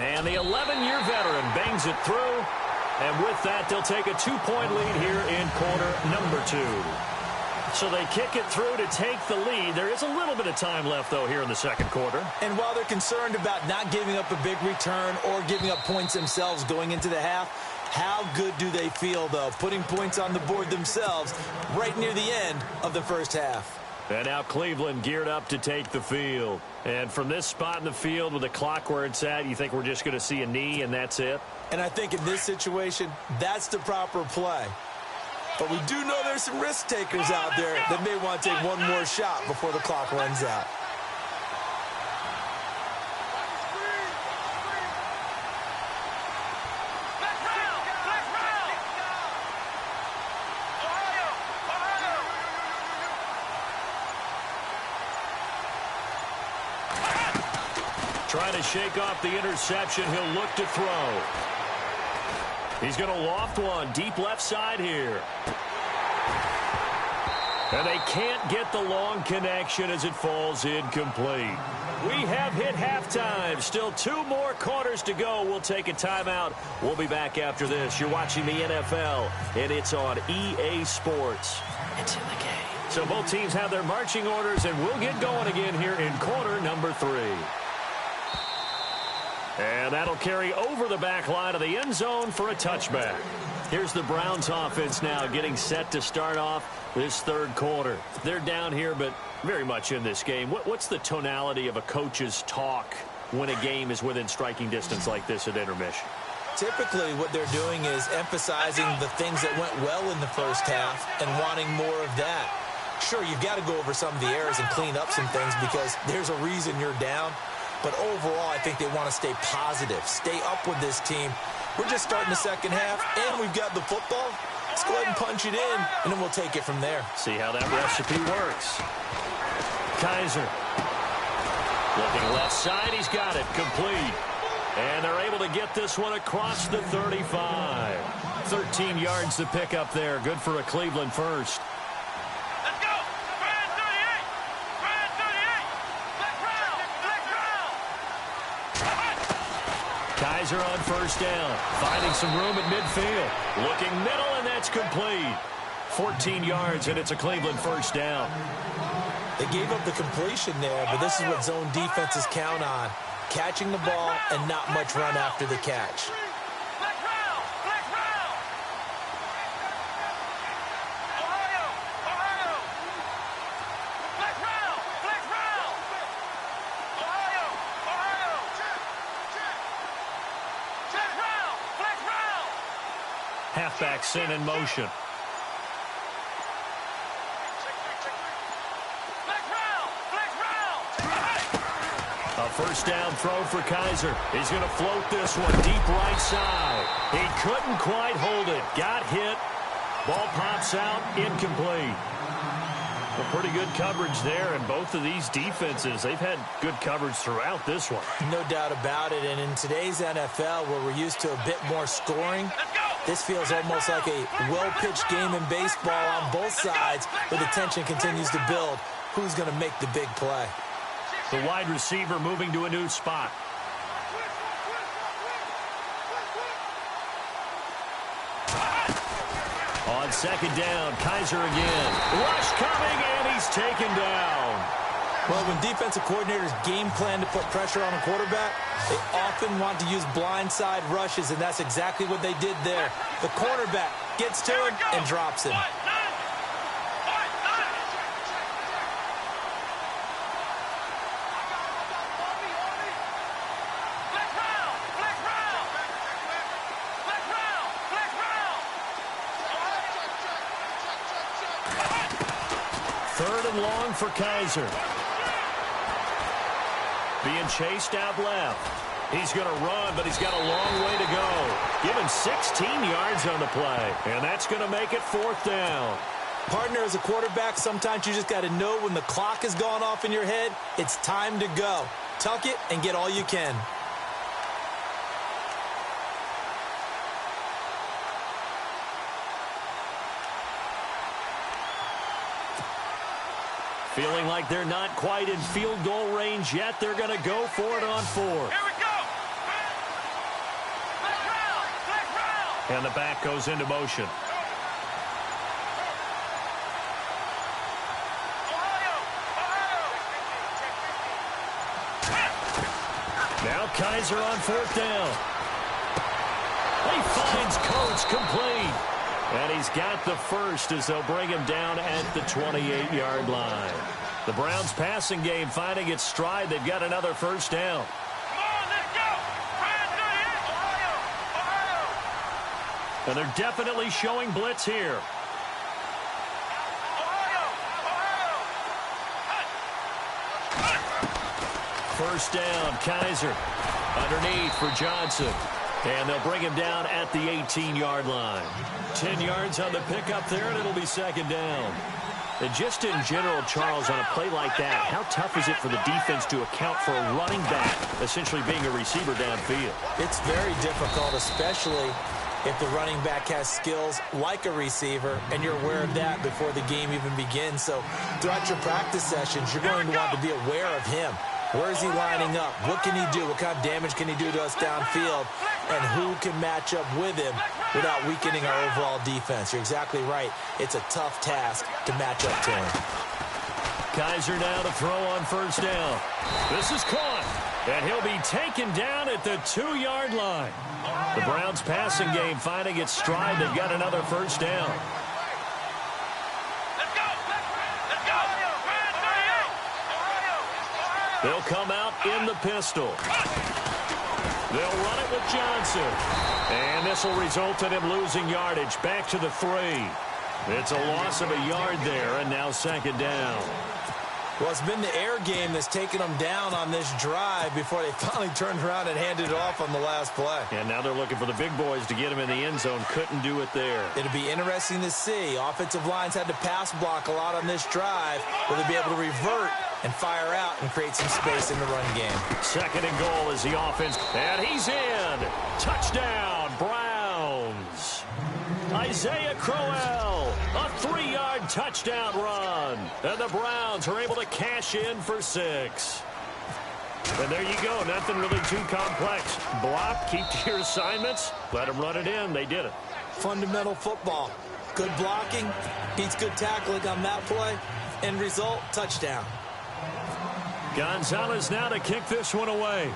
And the 11-year veteran bangs it through. And with that, they'll take a 2-point lead here in quarter number 2. So they kick it through to take the lead. There is a little bit of time left, though, here in the second quarter. And while they're concerned about not giving up a big return or giving up points themselves going into the half, how good do they feel, though, putting points on the board themselves right near the end of the first half? And now Cleveland geared up to take the field. And from this spot in the field with the clock where it's at, you think we're just going to see a knee and that's it? And I think in this situation, that's the proper play. But we do know there's some risk takers out there that may want to take one more shot before the clock runs out. Trying to shake off the interception. He'll look to throw. He's going to loft one deep left side here. And they can't get the long connection as it falls incomplete. We have hit halftime. Still 2 more quarters to go. We'll take a timeout. We'll be back after this. You're watching the NFL, and it's on EA Sports. It's in the game. So both teams have their marching orders, and we'll get going again here in quarter number 3. And that'll carry over the back line of the end zone for a touchback. Here's the Browns offense now getting set to start off this third quarter. They're down here, but very much in this game. What's the tonality of a coach's talk when a game is within striking distance like this at intermission? Typically, what they're doing is emphasizing the things that went well in the first half and wanting more of that. Sure, you've got to go over some of the errors and clean up some things because there's a reason you're down. But overall, I think they want to stay positive, stay up with this team. We're just starting the second half, and we've got the football. Let's go ahead and punch it in, and then we'll take it from there. See how that recipe works. Kaiser. Looking left side, he's got it, complete. And they're able to get this one across the 35. 13 yards to pick up there. Good for a Cleveland first. Let's go! Brand 38! Brand 38! Black Brown! Black Brown! Kaiser on first down. Finding some room at midfield. Looking middle, and that's complete. 14 yards, and it's a Cleveland first down. They gave up the completion there, but this is what zone defenses count on. Catching the ball and not much run after the catch. Black Brown! Black Brown! Ohio! Ohio! Black Brown! Black Brown! Ohio! Ohio! Black Brown! Black Brown! Halfback sent in motion. Black Brown! Black Brown! A first down throw for Kaiser. He's going to float this one deep right side. He couldn't quite hold it. Got hit. Ball pops out. Incomplete. Well, pretty good coverage there, and both of these defenses, they've had good coverage throughout this one. No doubt about it, and in today's NFL, where we're used to a bit more scoring, this feels almost like a well-pitched game in baseball on both sides, where the tension continues to build. Who's going to make the big play? The wide receiver moving to a new spot. On second down, Kaiser again. Rush coming, and he's taken down. Well, when defensive coordinators game plan to put pressure on a quarterback, they often want to use blindside rushes, and that's exactly what they did there. The cornerback gets to him and drops him. Third and long for Kaiser. Being chased out left. He's going to run, but he's got a long way to go. Give him 16 yards on the play, and that's going to make it fourth down. Partner, as a quarterback, sometimes you just got to know when the clock has gone off in your head, it's time to go. Tuck it and get all you can. Feeling like they're not quite in field goal range yet. They're going to go for it on fourth. Here we go! And the back goes into motion. Now Kaiser on 4th down. He finds Coates complete. And he's got the first as they'll bring him down at the 28-yard line. The Browns passing game finding its stride. They've got another first down. And they're definitely showing blitz here. First down, Kaiser. Underneath for Johnson. And they'll bring him down at the 18-yard line. 10 yards on the pickup there, and it'll be second down. And just in general, Charles, on a play like that, how tough is it for the defense to account for a running back essentially being a receiver downfield? It's very difficult, especially if the running back has skills like a receiver, and you're aware of that before the game even begins. So throughout your practice sessions, you're going to want to be aware of him. Where is he lining up? What can he do? What kind of damage can he do to us downfield? And who can match up with him without weakening our overall defense? You're exactly right. It's a tough task to match up to him. Kaiser now to throw on first down. This is caught. And he'll be taken down at the 2-yard line. The Browns passing game finding its stride. They've got another first down. They'll come out in the pistol. They'll run it with Johnson. And this will result in him losing yardage back to the 3. It's a loss of a yard there, and now second down. Well, it's been the air game that's taken them down on this drive before they finally turned around and handed it off on the last play. And now they're looking for the big boys to get him in the end zone. Couldn't do it there. It'll be interesting to see. Offensive lines had to pass block a lot on this drive. Will they be able to revert and fire out and create some space in the run game? Second and goal is the offense. And he's in. Touchdown, Browns. Isaiah Crowell, a 3-yard touchdown run. And the Browns are able to cash in for 6. And there you go. Nothing really too complex. Block, keep to your assignments, let them run it in. They did it. Fundamental football. Good blocking, beats good tackling on that play. End result, touchdown. Gonzalez now to kick this one away.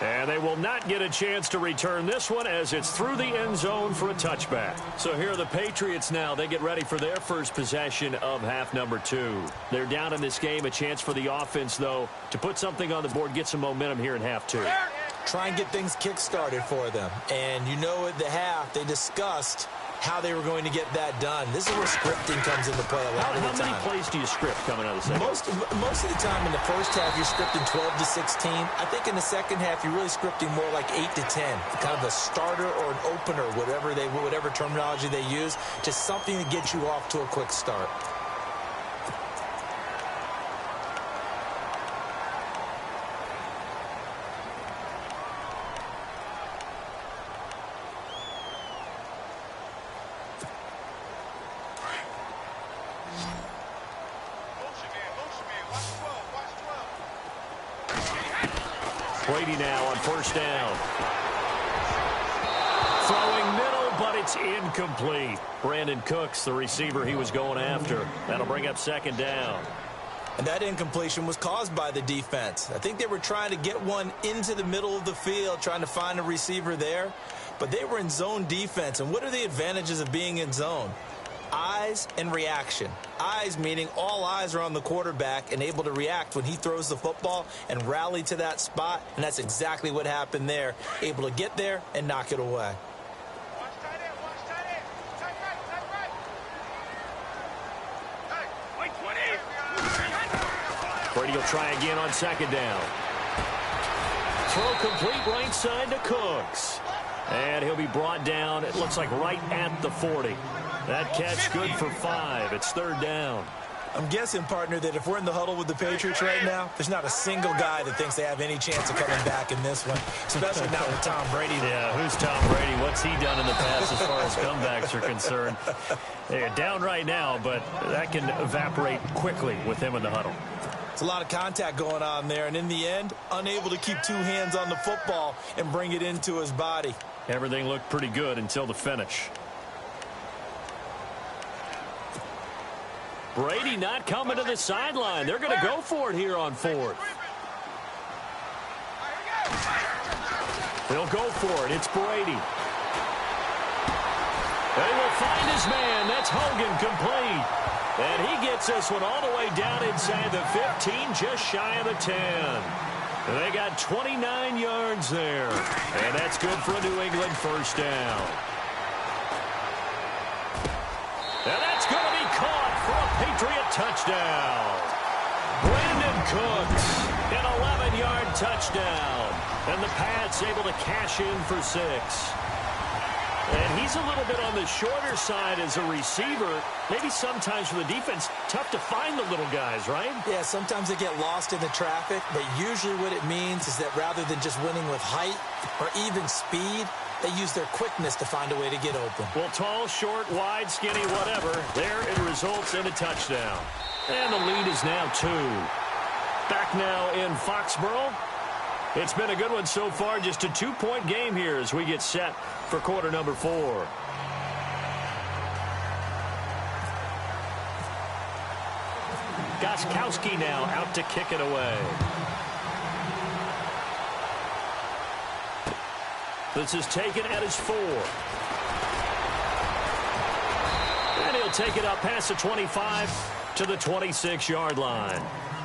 And they will not get a chance to return this one as it's through the end zone for a touchback. So here are the Patriots now. They get ready for their first possession of half number 2. They're down in this game. A chance for the offense, though, to put something on the board, get some momentum here in half 2. Try and get things kick-started for them. And you know at the half, they discussed how they were going to get that done. This is where scripting comes into play a lot of the time. How many plays do you script coming out of the second? Most of the time in the first half, you're scripting 12 to 16. I think in the second half, you're really scripting more like 8 to 10. Kind of a starter or an opener, whatever terminology they use, just something to get you off to a quick start. Brady now on first down. Throwing middle, but it's incomplete. Brandon Cooks, the receiver he was going after. That'll bring up second down. And that incompletion was caused by the defense. I think they were trying to get one into the middle of the field, trying to find a receiver there. But they were in zone defense. And what are the advantages of being in zone? Eyes and reaction. Eyes meaning all eyes are on the quarterback and able to react when he throws the football and rally to that spot. And that's exactly what happened there. Able to get there and knock it away. Brady will try again on second down. Throw complete right side to Cooks. And he'll be brought down, it looks like right at the 40. That catch good for 5. It's third down. I'm guessing, partner, that if we're in the huddle with the Patriots right now, there's not a single guy that thinks they have any chance of coming back in this one, especially not with Tom Brady. Yeah, who's Tom Brady? What's he done in the past as far as comebacks are concerned? They're down right now, but that can evaporate quickly with him in the huddle. It's a lot of contact going on there, and in the end, unable to keep two hands on the football and bring it into his body. Everything looked pretty good until the finish. Brady not coming to the sideline. They're going to go for it here on fourth. They'll go for it. It's Brady. They will find his man. That's Hogan, complete. And he gets this one all the way down inside the 15, just shy of the 10. They got 29 yards there. And that's good for a New England first down. And that's going to be caught for a Patriot touchdown. Brandon Cooks, an 11-yard touchdown. And the Pats able to cash in for 6. And he's a little bit on the shorter side as a receiver. Maybe sometimes for the defense, tough to find the little guys, right? Yeah, sometimes they get lost in the traffic, but usually what it means is that rather than just winning with height or even speed, they use their quickness to find a way to get open. Well, tall, short, wide, skinny, whatever, there it results in a touchdown. And the lead is now 2. Back now in Foxborough. It's been a good one so far. Just a 2-point game here as we get set for quarter number 4. Gostkowski now out to kick it away. This is taken at his 4. And he'll take it up past the 25 to the 26-yard line.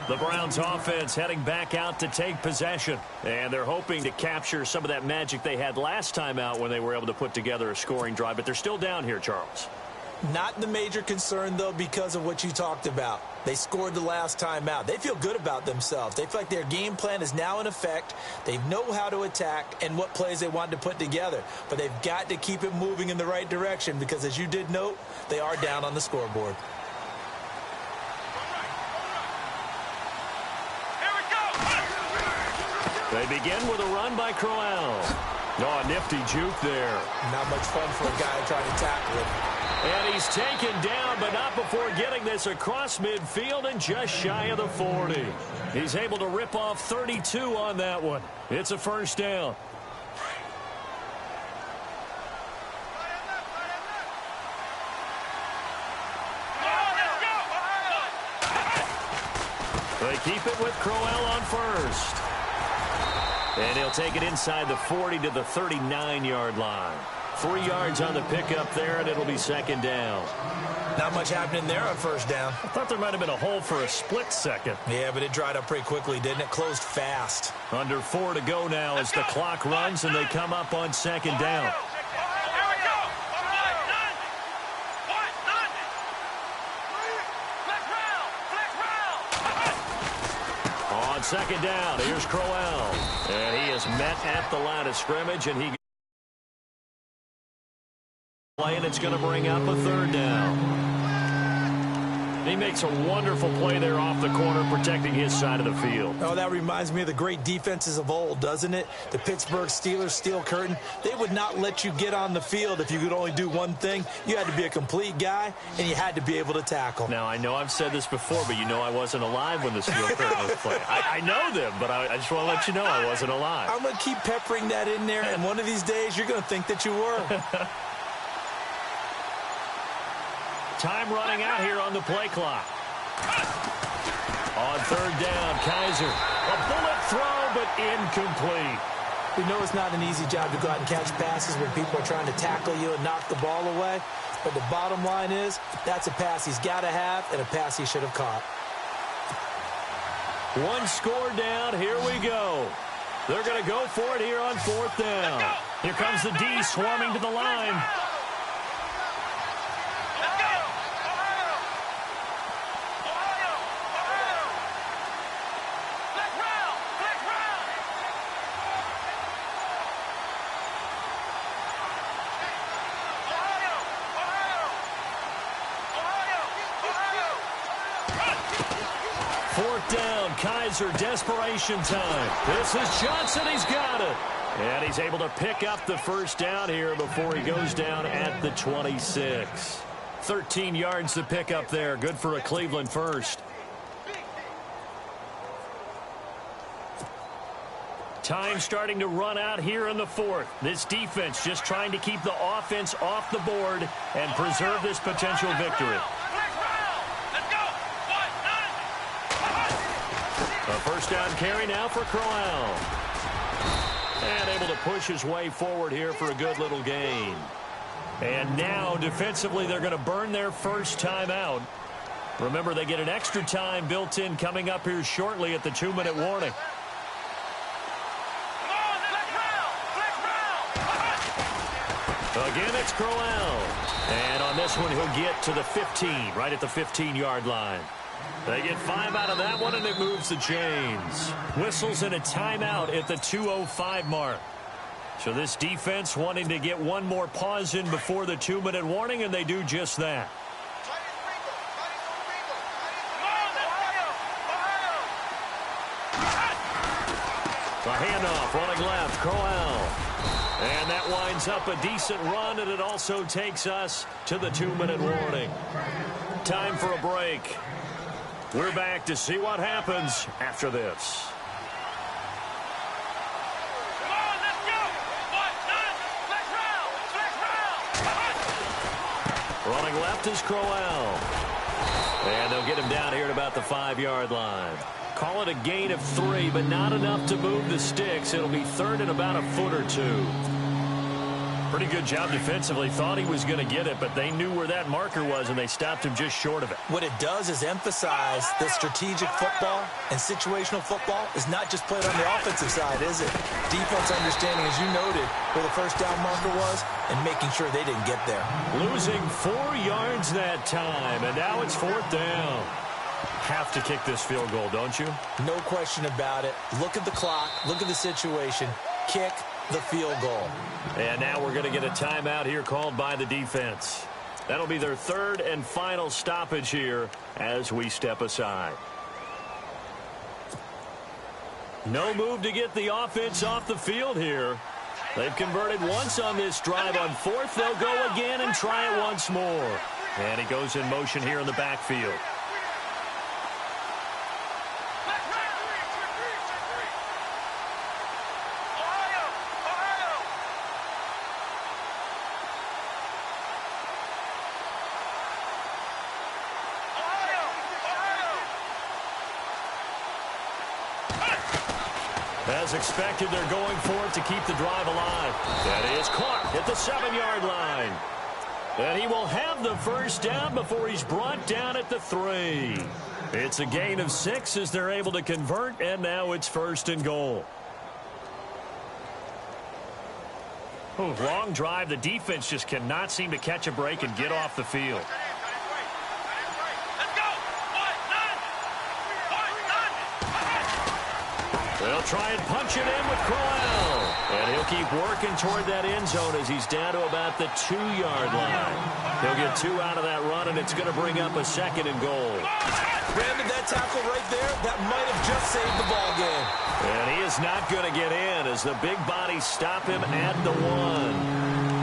The Browns offense heading back out to take possession. And they're hoping to capture some of that magic they had last time out when they were able to put together a scoring drive. But they're still down here, Charles. Not the major concern, though, because of what you talked about. They scored the last time out. They feel good about themselves. They feel like their game plan is now in effect. They know how to attack and what plays they want to put together. But they've got to keep it moving in the right direction because, as you did note, they are down on the scoreboard. They begin with a run by Crowell. Oh, a nifty juke there. Not much fun for a guy trying to tackle it. And he's taken down, but not before getting this across midfield and just shy of the 40. He's able to rip off 32 on that one. It's a first down. They keep it with Crowell on first. And he'll take it inside the 40 to the 39-yard line. 3 yards on the pickup there, and it'll be second down. Not much happening there on first down. I thought there might have been a hole for a split second. Yeah, but it dried up pretty quickly, didn't it? Closed fast. Under 4 to go now as the clock runs, and they come up on second down. On second down, here's Crowell. And he is met at the line of scrimmage, and he and it's going to bring up a third down. He makes a wonderful play there off the corner, protecting his side of the field. Oh, that reminds me of the great defenses of old, doesn't it? The Pittsburgh Steelers steel curtain. They would not let you get on the field if you could only do one thing. You had to be a complete guy, and you had to be able to tackle. Now, I know I've said this before, but you know I wasn't alive when the steel curtain was playing. I know them, but I just want to let you know I wasn't alive. I'm going to keep peppering that in there, and one of these days you're going to think that you were. Time running out here on the play clock. On third down, Kaiser. A bullet throw, but incomplete. We know it's not an easy job to go out and catch passes when people are trying to tackle you and knock the ball away. But the bottom line is, that's a pass he's got to have and a pass he should have caught. One score down. Here we go. They're going to go for it here on fourth down. Here comes the D swarming to the line. Fourth down, Kaiser, desperation time. This is Johnson, he's got it. And he's able to pick up the first down here before he goes down at the 26. 13 yards to pick up there, good for a Cleveland first. Time starting to run out here in the fourth. This defense just trying to keep the offense off the board and preserve this potential victory. A first down carry now for Crowell. And able to push his way forward here for a good little gain. And now defensively they're going to burn their first timeout. Remember, they get an extra time built in coming up here shortly at the 2-minute warning. Again, it's Crowell. And on this one, he'll get to the 15, right at the 15-yard line. They get 5 out of that one, and it moves the chains. Whistles and a timeout at the 2:05 mark. So this defense wanting to get one more pause in before the 2-minute warning, and they do just that. The handoff, running left, Crowell. And that winds up a decent run, and it also takes us to the 2-minute warning. Time for a break. We're back to see what happens after this. Running left is Crowell. And they'll get him down here at about the 5-yard line. Call it a gain of 3, but not enough to move the sticks. It'll be third and about a foot or two. Pretty good job defensively. Thought he was going to get it, but they knew where that marker was, and they stopped him just short of it. What it does is emphasize that strategic football and situational football is not just played on the offensive side, is it? Defense understanding, as you noted, where the first down marker was and making sure they didn't get there. Losing 4 yards that time, and now it's 4th down. Have to kick this field goal, don't you? No question about it. Look at the clock. Look at the situation. Kick the field goal. And now we're going to get a timeout here called by the defense. That'll be their third and final stoppage here as we step aside. No move to get the offense off the field here. They've converted once on this drive. On 4th, they'll go again and try it once more. And he goes in motion here in the backfield. As expected, they're going for it to keep the drive alive. That is caught at the 7-yard line. And he will have the first down before he's brought down at the 3. It's a gain of 6 as they're able to convert, and now it's 1st and goal. Long drive. The defense just cannot seem to catch a break and get off the field. They'll try and punch it in with Crowell. And he'll keep working toward that end zone as he's down to about the 2-yard line. He'll get 2 out of that run, and it's going to bring up a 2nd and goal. Brandon, that tackle right there, that might have just saved the ball game. And he is not going to get in as the big bodies stop him at the 1.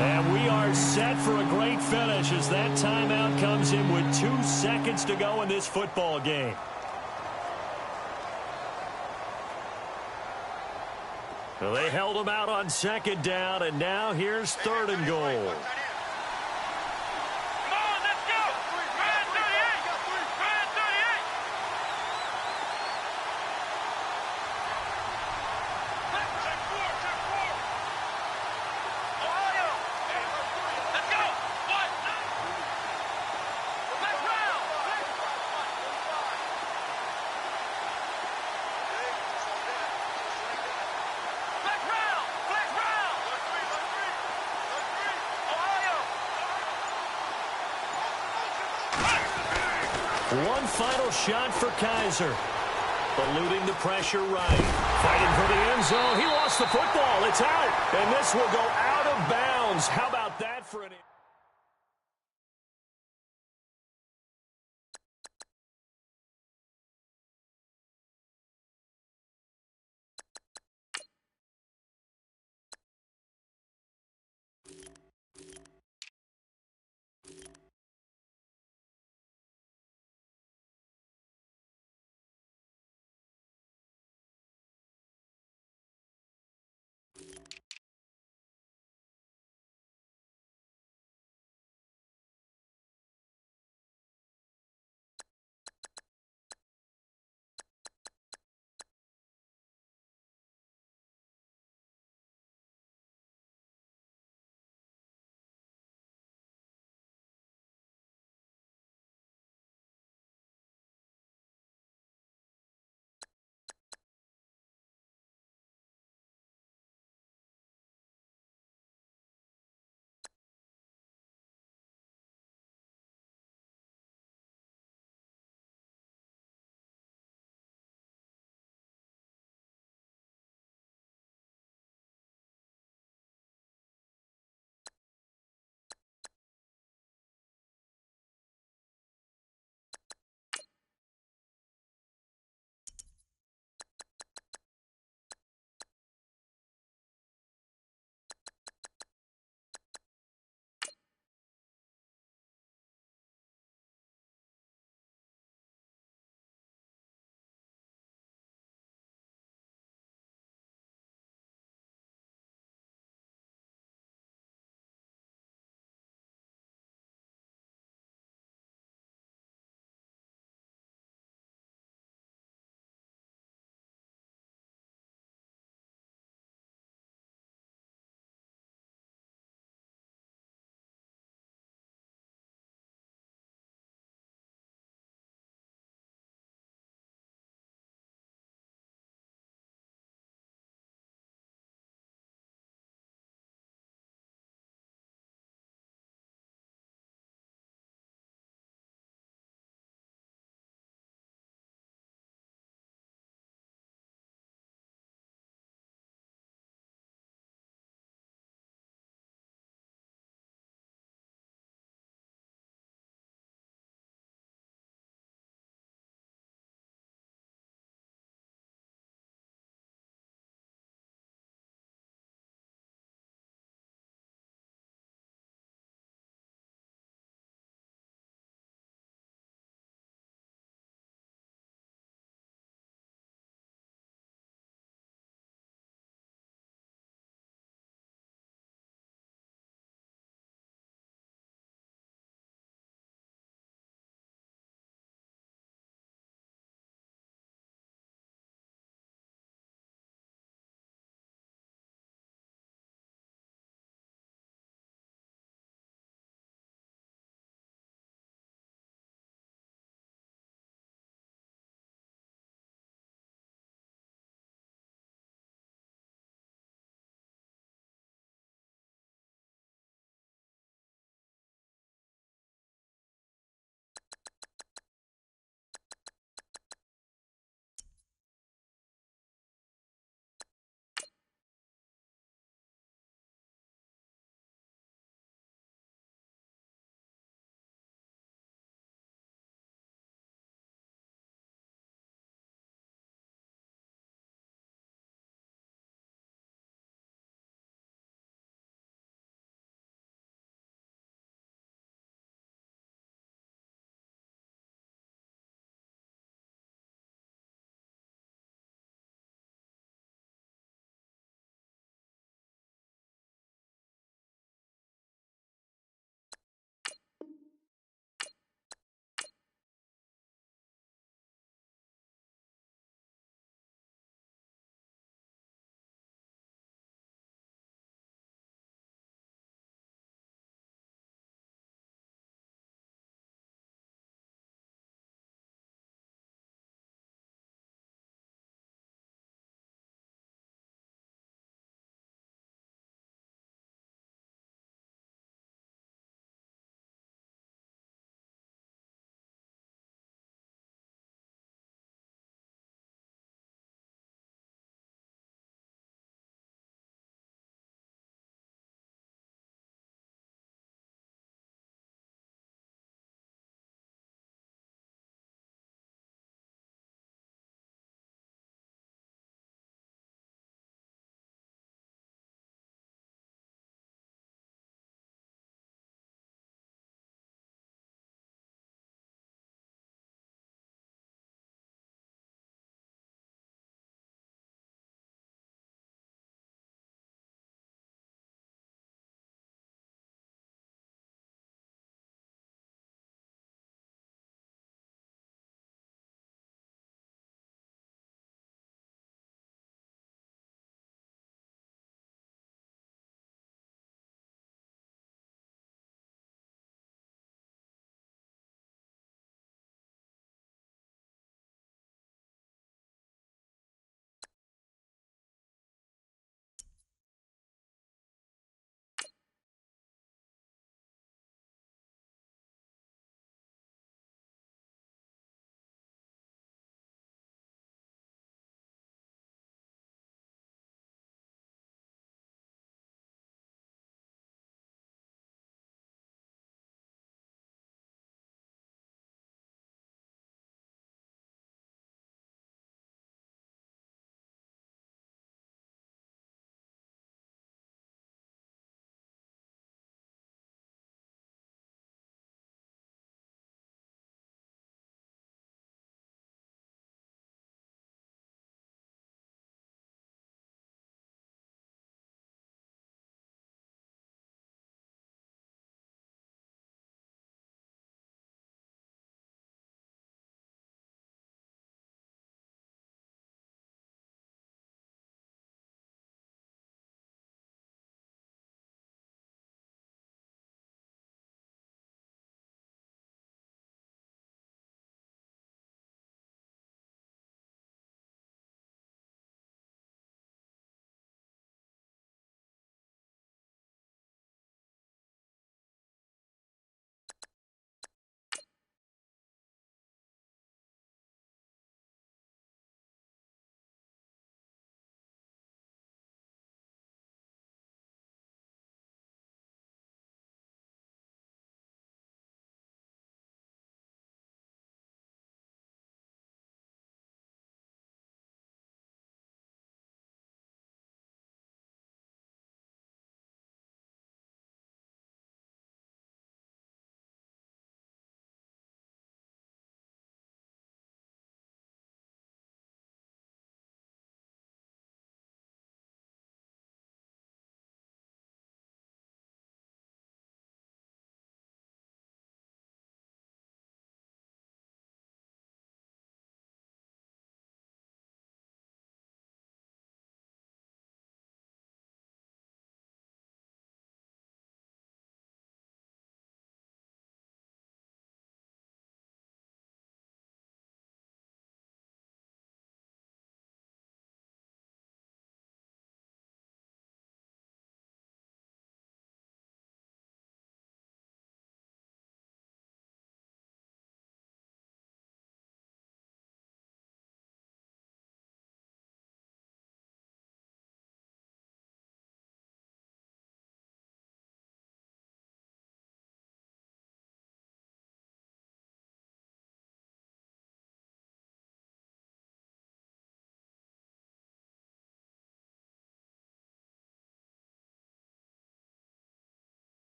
And we are set for a great finish as that timeout comes in with 2 seconds to go in this football game. Well, they held him out on 2nd down, and now here's 3rd and goal. One final shot for Kaiser. Eluding the pressure right. Fighting for the end zone. He lost the football. It's out. And this will go out of bounds. How about